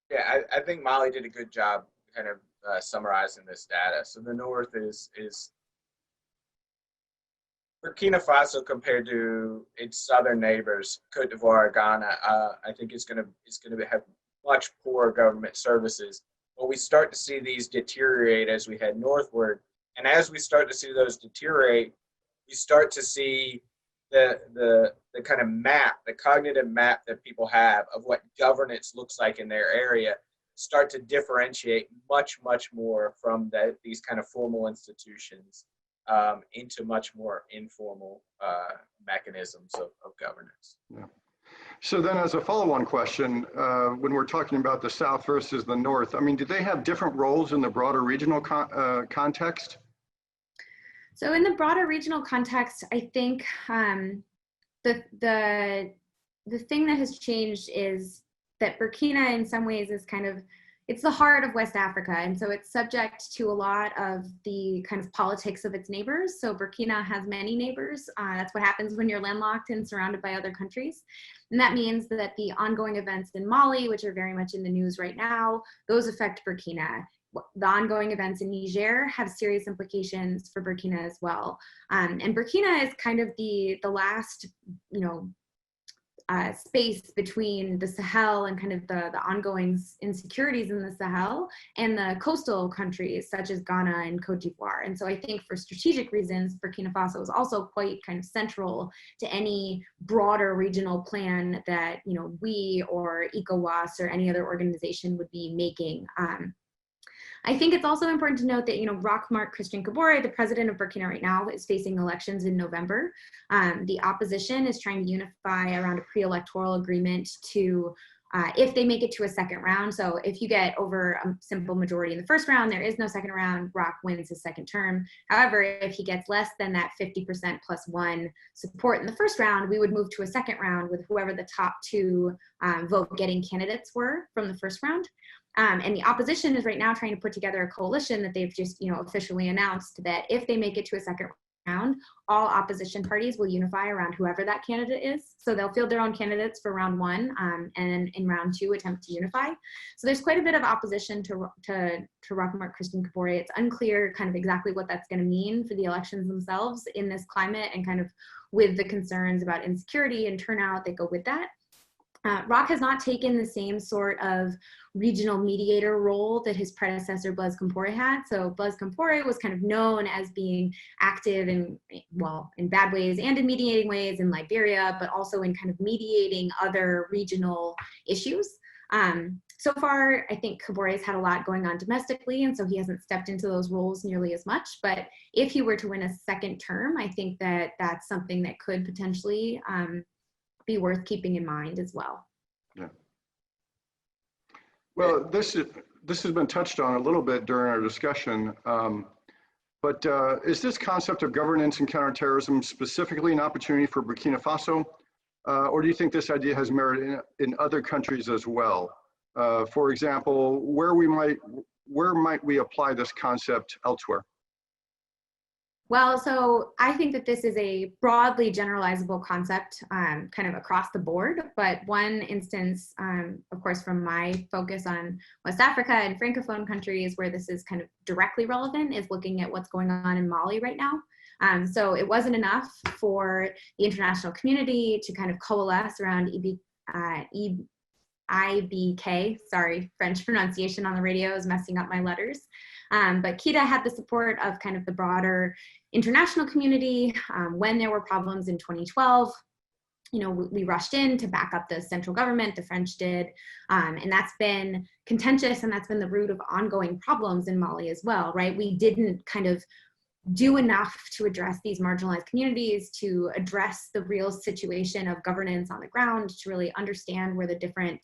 Yeah, I think Molly did a good job kind of summarizing this data. So the North is Burkina Faso compared to its southern neighbors, Cote d'Ivoire, Ghana. I think it's going to have much poorer government services. But we start to see these deteriorate as we head northward, and as we start to see those deteriorate, we start to see the kind of map, the cognitive map that people have of what governance looks like in their area, start to differentiate much, much more from these kind of formal institutions into much more informal mechanisms of governance. Yeah. So then as a follow-on question, when we're talking about the South versus the North, I mean, do they have different roles in the broader regional context? So in the broader regional context, I think the thing that has changed is that Burkina in some ways is kind of it's the heart of West Africa, and so it's subject to a lot of the kind of politics of its neighbors. So Burkina has many neighbors. That's what happens when you're landlocked and surrounded by other countries. And that means that the ongoing events in Mali, which are very much in the news right now, those affect Burkina. The ongoing events in Niger have serious implications for Burkina as well. And Burkina is kind of the last, space between the Sahel and kind of the ongoing insecurities in the Sahel and the coastal countries such as Ghana and Cote d'Ivoire. And so I think for strategic reasons, Burkina Faso is also quite kind of central to any broader regional plan that, we or ECOWAS or any other organization would be making. I think it's also important to note that, Roch Marc Christian Kabore, the president of Burkina right now, is facing elections in November. The opposition is trying to unify around a pre-electoral agreement to, if they make it to a second round. So if you get over a simple majority in the first round, there is no second round, Roch wins his second term. However, if he gets less than that 50% plus one support in the first round, we would move to a second round with whoever the top two vote-getting candidates were from the first round. And the opposition is right now trying to put together a coalition that they've just, officially announced that if they make it to a second round, all opposition parties will unify around whoever that candidate is. So they'll field their own candidates for round one, and in round two attempt to unify. So there's quite a bit of opposition to Roch Marc Christian Kabore. It's unclear kind of exactly what that's going to mean for the elections themselves in this climate and kind of with the concerns about insecurity and turnout that go with that. Roch has not taken the same sort of regional mediator role that his predecessor Blaise Compaoré had. So Blaise Compaoré was kind of known as being active in bad ways and in mediating ways in Liberia, but also in kind of mediating other regional issues. So far, I think Kabore's had a lot going on domestically, and so he hasn't stepped into those roles nearly as much. But if he were to win a second term, I think that that's something that could potentially be worth keeping in mind as well. Yeah. Well, this has been touched on a little bit during our discussion, but is this concept of governance and counterterrorism specifically an opportunity for Burkina Faso, or do you think this idea has merit in other countries as well? For example, where might we apply this concept elsewhere? Well, so I think that this is a broadly generalizable concept kind of across the board, but one instance, of course, from my focus on West Africa and Francophone countries where this is kind of directly relevant is looking at what's going on in Mali right now. So it wasn't enough for the international community to kind of coalesce around IBK, sorry, French pronunciation on the radio is messing up my letters. But Kita had the support of kind of the broader international community. When there were problems in 2012, we rushed in to back up the central government, the French did, and that's been contentious, and that's been the root of ongoing problems in Mali as well, right? We didn't kind of do enough to address these marginalized communities, to address the real situation of governance on the ground, to really understand where the different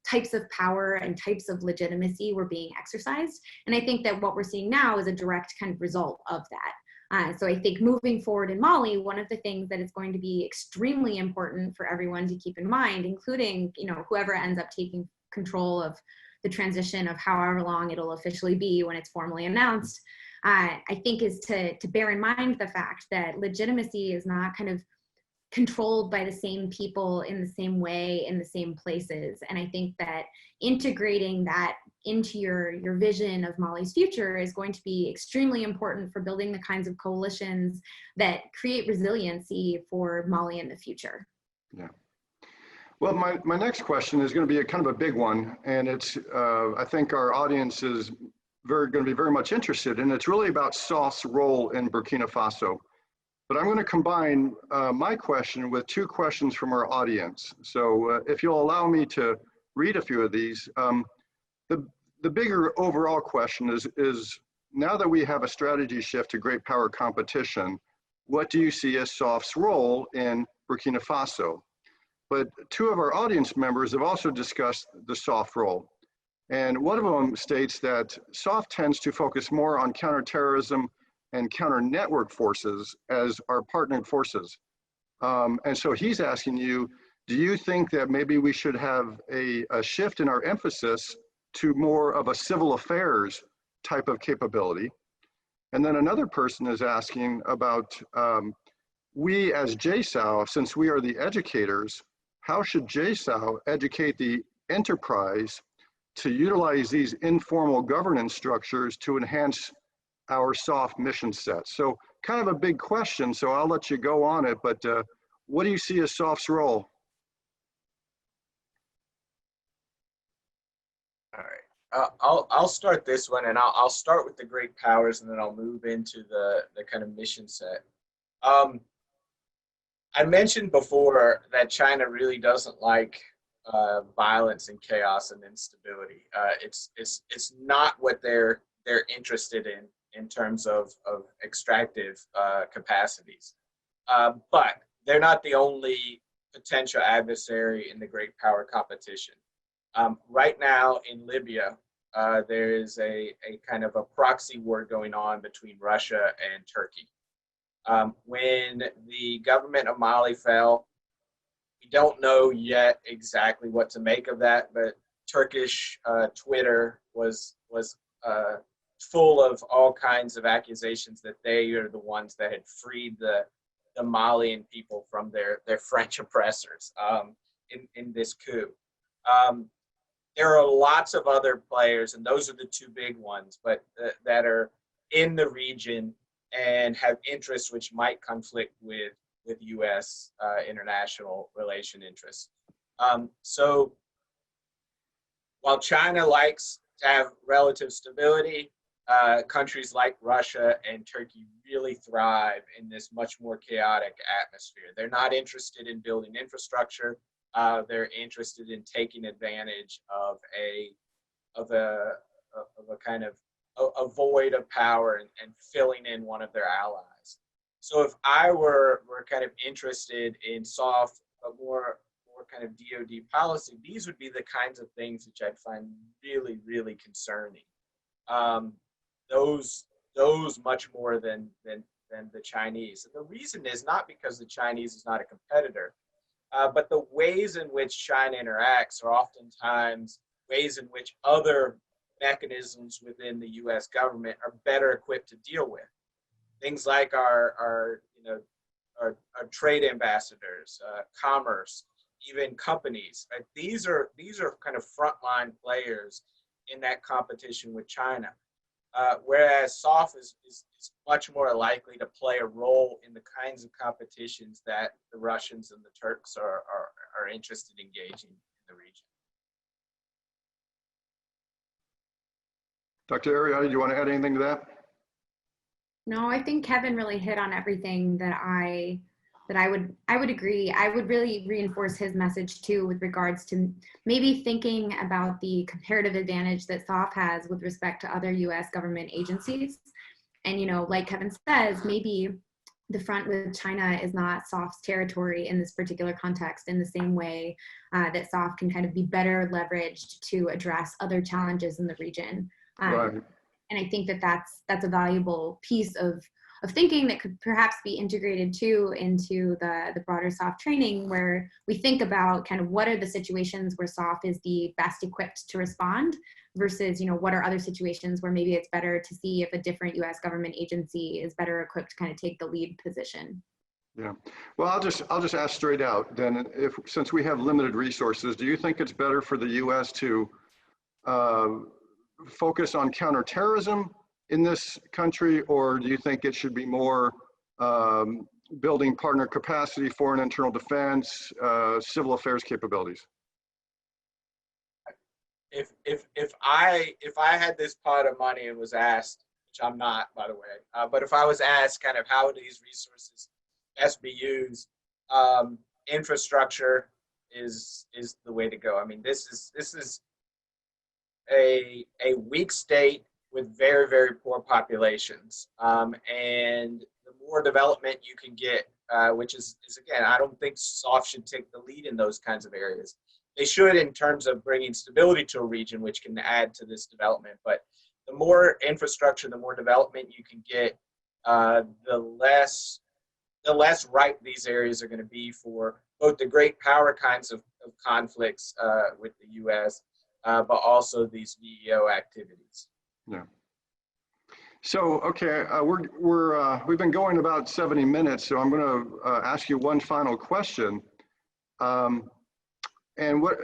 types of power and types of legitimacy were being exercised. And I think that what we're seeing now is a direct kind of result of that. So I think moving forward in Mali, one of the things that is going to be extremely important for everyone to keep in mind, including whoever ends up taking control of the transition of however long it'll officially be when it's formally announced, I think is to bear in mind the fact that legitimacy is not kind of controlled by the same people in the same way in the same places. And I think that integrating that into your vision of Mali's future is going to be extremely important for building the kinds of coalitions that create resiliency for Mali in the future. Yeah. Well, my next question is going to be a kind of a big one, and it's I think our audience is going to be very much interested, and it's really about SOF's role in Burkina Faso. But I'm going to combine my question with two questions from our audience. So if you'll allow me to read a few of these, the bigger overall question is now that we have a strategy shift to great power competition, what do you see as SOF's role in Burkina Faso? But two of our audience members have also discussed the SOF role. And one of them states that SOF tends to focus more on counterterrorism and counter-network forces as our partnered forces. And so he's asking you, do you think that maybe we should have a shift in our emphasis to more of a civil affairs type of capability. And then another person is asking about, we as JSOU, since we are the educators, how should JSOU educate the enterprise to utilize these informal governance structures to enhance our soft mission set? So kind of a big question, so I'll let you go on it, but what do you see as SOFT's role? All right. I'll start this one, and I'll start with the great powers, and then I'll move into the kind of mission set. I mentioned before that China really doesn't like violence and chaos and instability. It's not what they're interested in terms of extractive capacities. But they're not the only potential adversary in the great power competition. Right now in Libya, there is a kind of a proxy war going on between Russia and Turkey. When the government of Mali fell, we don't know yet exactly what to make of that, but Turkish Twitter was full of all kinds of accusations that they are the ones that had freed the Malian people from their French oppressors in this coup. There are lots of other players, and those are the two big ones, but that are in the region and have interests which might conflict with U.S. International relation interests. So while China likes to have relative stability, countries like Russia and Turkey really thrive in this much more chaotic atmosphere. They're not interested in building infrastructure. They're interested in taking advantage of a kind of a void of power and filling in one of their allies. So if I were kind of interested in soft, but more kind of DoD policy, these would be the kinds of things which I'd find really, really concerning. Those much more than the Chinese. And the reason is not because the Chinese is not a competitor, but the ways in which China interacts are oftentimes ways in which other mechanisms within the U.S. government are better equipped to deal with. Things like our trade ambassadors, commerce, even companies. Right? These are kind of frontline players in that competition with China. Whereas SOF is much more likely to play a role in the kinds of competitions that the Russians and the Turks are interested in engaging in the region. Dr. Ariotti, do you want to add anything to that? No, I think Kevin really hit on everything that I would agree. I would really reinforce his message too with regards to maybe thinking about the comparative advantage that SOF has with respect to other US government agencies. And, you know, like Kevin says, maybe the front with China is not SOF's territory in this particular context in the same way that SOF can kind of be better leveraged to address other challenges in the region. Right. And I think that that's a valuable piece of thinking that could perhaps be integrated too into the broader SOF training, where we think about kind of what are the situations where SOF is the best equipped to respond versus, you know, what are other situations where maybe it's better to see if a different US government agency is better equipped to kind of take the lead position. Yeah. Well, I'll just ask straight out then, since we have limited resources, do you think it's better for the US to focus on counterterrorism in this country, or do you think it should be more building partner capacity, foreign internal defense, civil affairs capabilities? If I had this pot of money and was asked, which I'm not, by the way, but if I was asked kind of how these resources best be used, infrastructure is the way to go. I mean, this is a weak state with very, very poor populations. And the more development you can get, which is again, I don't think SOF should take the lead in those kinds of areas. They should in terms of bringing stability to a region, which can add to this development. But the more infrastructure, the more development you can get, the less ripe these areas are going to be for both the great power kinds of conflicts with the U.S. but also these VEO activities. Yeah. So, okay, we've been going about 70 minutes, so I'm going to ask you one final question. And what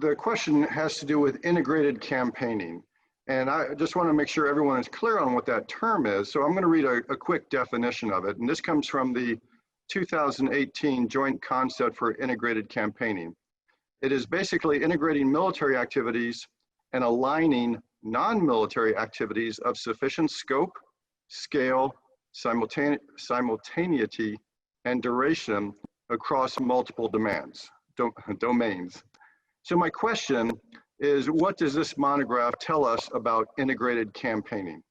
the question has to do with integrated campaigning. And I just want to make sure everyone is clear on what that term is. So I'm going to read a quick definition of it. And this comes from the 2018 Joint Concept for Integrated Campaigning. It is basically integrating military activities and aligning non-military activities of sufficient scope, scale, simultaneity, and duration across multiple domains. So my question is, what does this monograph tell us about integrated campaigning?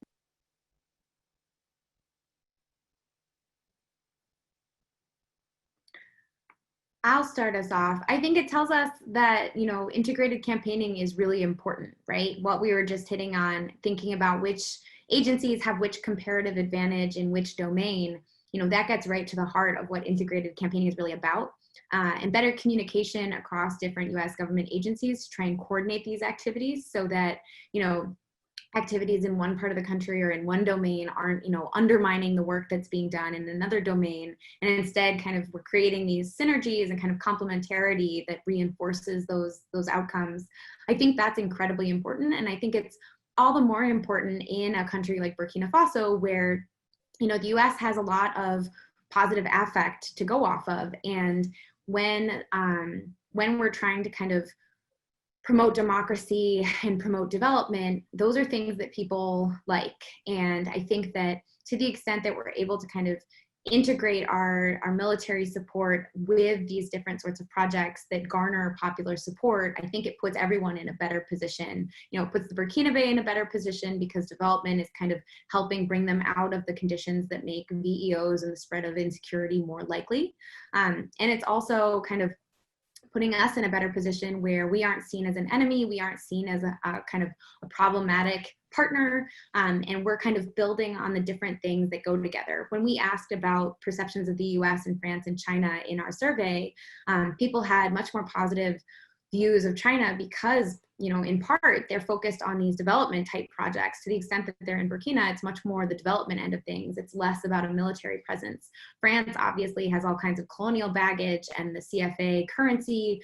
I'll start us off. I think it tells us that, you know, integrated campaigning is really important, right? What we were just hitting on, thinking about which agencies have which comparative advantage in which domain, you know, that gets right to the heart of what integrated campaigning is really about. And better communication across different US government agencies to try and coordinate these activities so that, you know, activities in one part of the country or in one domain aren't, you know, undermining the work that's being done in another domain. And instead kind of we're creating these synergies and kind of complementarity that reinforces those outcomes. I think that's incredibly important. And I think it's all the more important in a country like Burkina Faso, where, you know, the US has a lot of positive affect to go off of. And when we're trying to kind of promote democracy and promote development, those are things that people like. And I think that to the extent that we're able to kind of integrate our military support with these different sorts of projects that garner popular support, I think it puts everyone in a better position. You know, it puts the Burkina Faso in a better position because development is kind of helping bring them out of the conditions that make VEOs and the spread of insecurity more likely. And it's also kind of putting us in a better position where we aren't seen as an enemy, we aren't seen as a kind of a problematic partner, and we're kind of building on the different things that go together. When we asked about perceptions of the US and France and China in our survey, people had much more positive views of China because, you know, in part, they're focused on these development type projects. To the extent that they're in Burkina, it's much more the development end of things. It's less about a military presence. France obviously has all kinds of colonial baggage and the CFA currency,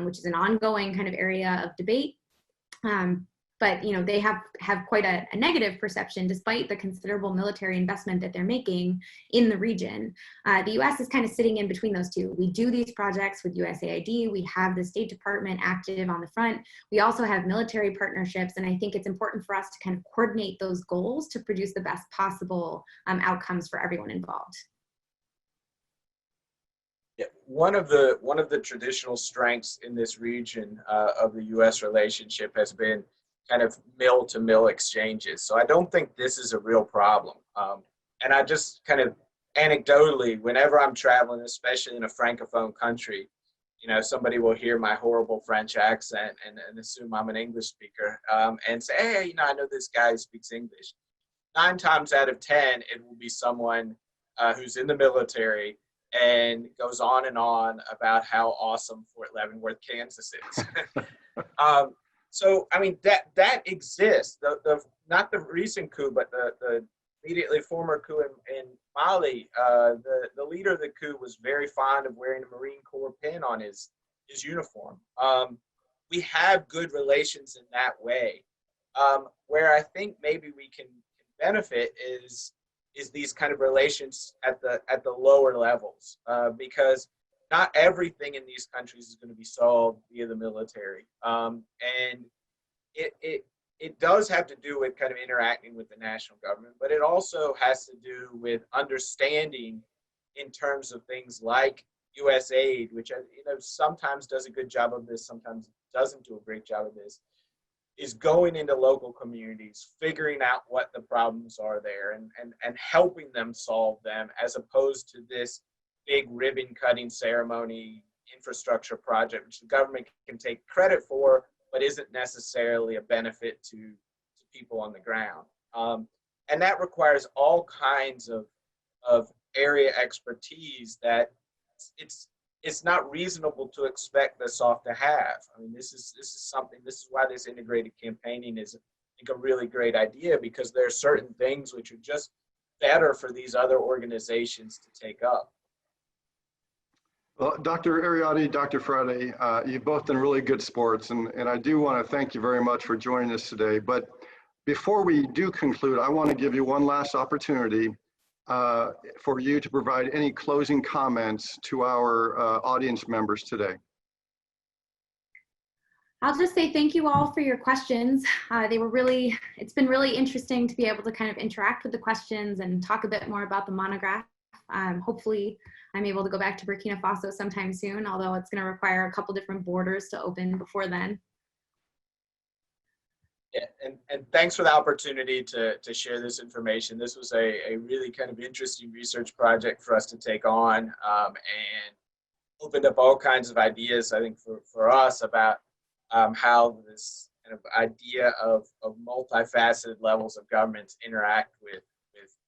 which is an ongoing kind of area of debate. But, you know, they have quite a negative perception despite the considerable military investment that they're making in the region. The US is kind of sitting in between those two. We do these projects with USAID. We have the State Department active on the front. We also have military partnerships. And I think it's important for us to kind of coordinate those goals to produce the best possible outcomes for everyone involved. Yeah, one of the traditional strengths in this region of the US relationship has been kind of mill-to-mill exchanges. So I don't think this is a real problem. And I just kind of anecdotally, whenever I'm traveling, especially in a Francophone country, you know, somebody will hear my horrible French accent and assume I'm an English speaker and say, hey, you know, I know this guy who speaks English. 9 times out of 10, it will be someone who's in the military and goes on and on about how awesome Fort Leavenworth, Kansas is. So, I mean, that exists. Not the recent coup, but the immediately former coup in Mali. The leader of the coup was very fond of wearing a Marine Corps pin on his uniform. We have good relations in that way. Where I think maybe we can benefit is these kind of relations at the lower levels, because not everything in these countries is going to be solved via the military. And it does have to do with kind of interacting with the national government, but it also has to do with understanding in terms of things like USAID, which, you know, sometimes does a good job of this, sometimes doesn't do a great job of this, is going into local communities, figuring out what the problems are there and helping them solve them, as opposed to this big ribbon cutting ceremony infrastructure project, which the government can take credit for, but isn't necessarily a benefit to people on the ground. And that requires all kinds of area expertise that it's it's not reasonable to expect the SOF to have. I mean, this is why this integrated campaigning is, I think, a really great idea, because there are certain things which are just better for these other organizations to take up. Well, Dr. Ariotti, Dr. Friday, you've both done really good sports, and I do want to thank you very much for joining us today. But before we do conclude, I want to give you one last opportunity for you to provide any closing comments to our audience members today. I'll just say thank you all for your questions. It's been really interesting to be able to kind of interact with the questions and talk a bit more about the monograph. Hopefully I'm able to go back to Burkina Faso sometime soon, although it's going to require a couple different borders to open before then. Yeah, and thanks for the opportunity to share this information. This was a really kind of interesting research project for us to take on, and opened up all kinds of ideas, I think, for us about how this kind of idea of multifaceted levels of governments interact with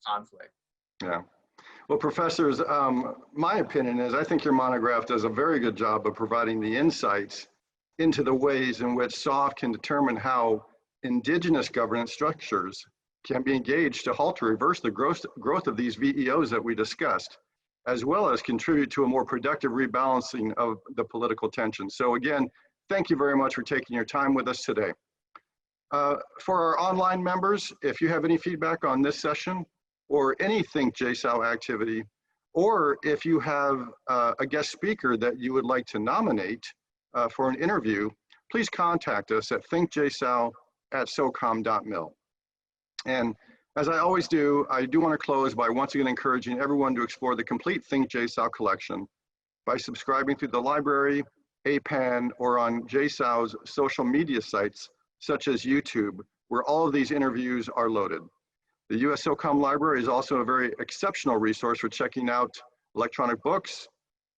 conflict. Yeah. Well, professors, my opinion is I think your monograph does a very good job of providing the insights into the ways in which SOF can determine how indigenous governance structures can be engaged to halt or reverse the growth of these VEOs that we discussed, as well as contribute to a more productive rebalancing of the political tension. So again, thank you very much for taking your time with us today. For our online members, if you have any feedback on this session or any Think JSOU activity, or if you have a guest speaker that you would like to nominate for an interview, please contact us at thinkjsou@socom.mil. And as I always do, I do want to close by once again encouraging everyone to explore the complete Think JSOU collection by subscribing through the library, APAN, or on JSOU's social media sites, such as YouTube, where all of these interviews are loaded. The US SOCOM library is also a very exceptional resource for checking out electronic books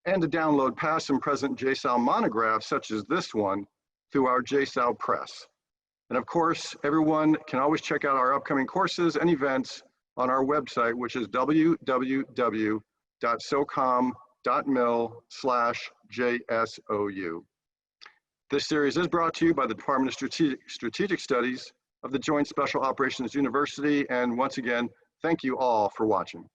and to download past and present JSOU monographs, such as this one, through our JSOU Press. And of course, everyone can always check out our upcoming courses and events on our website, which is www.socom.mil/JSOU. This series is brought to you by the Department of Strategic Studies of the Joint Special Operations University. And once again, thank you all for watching.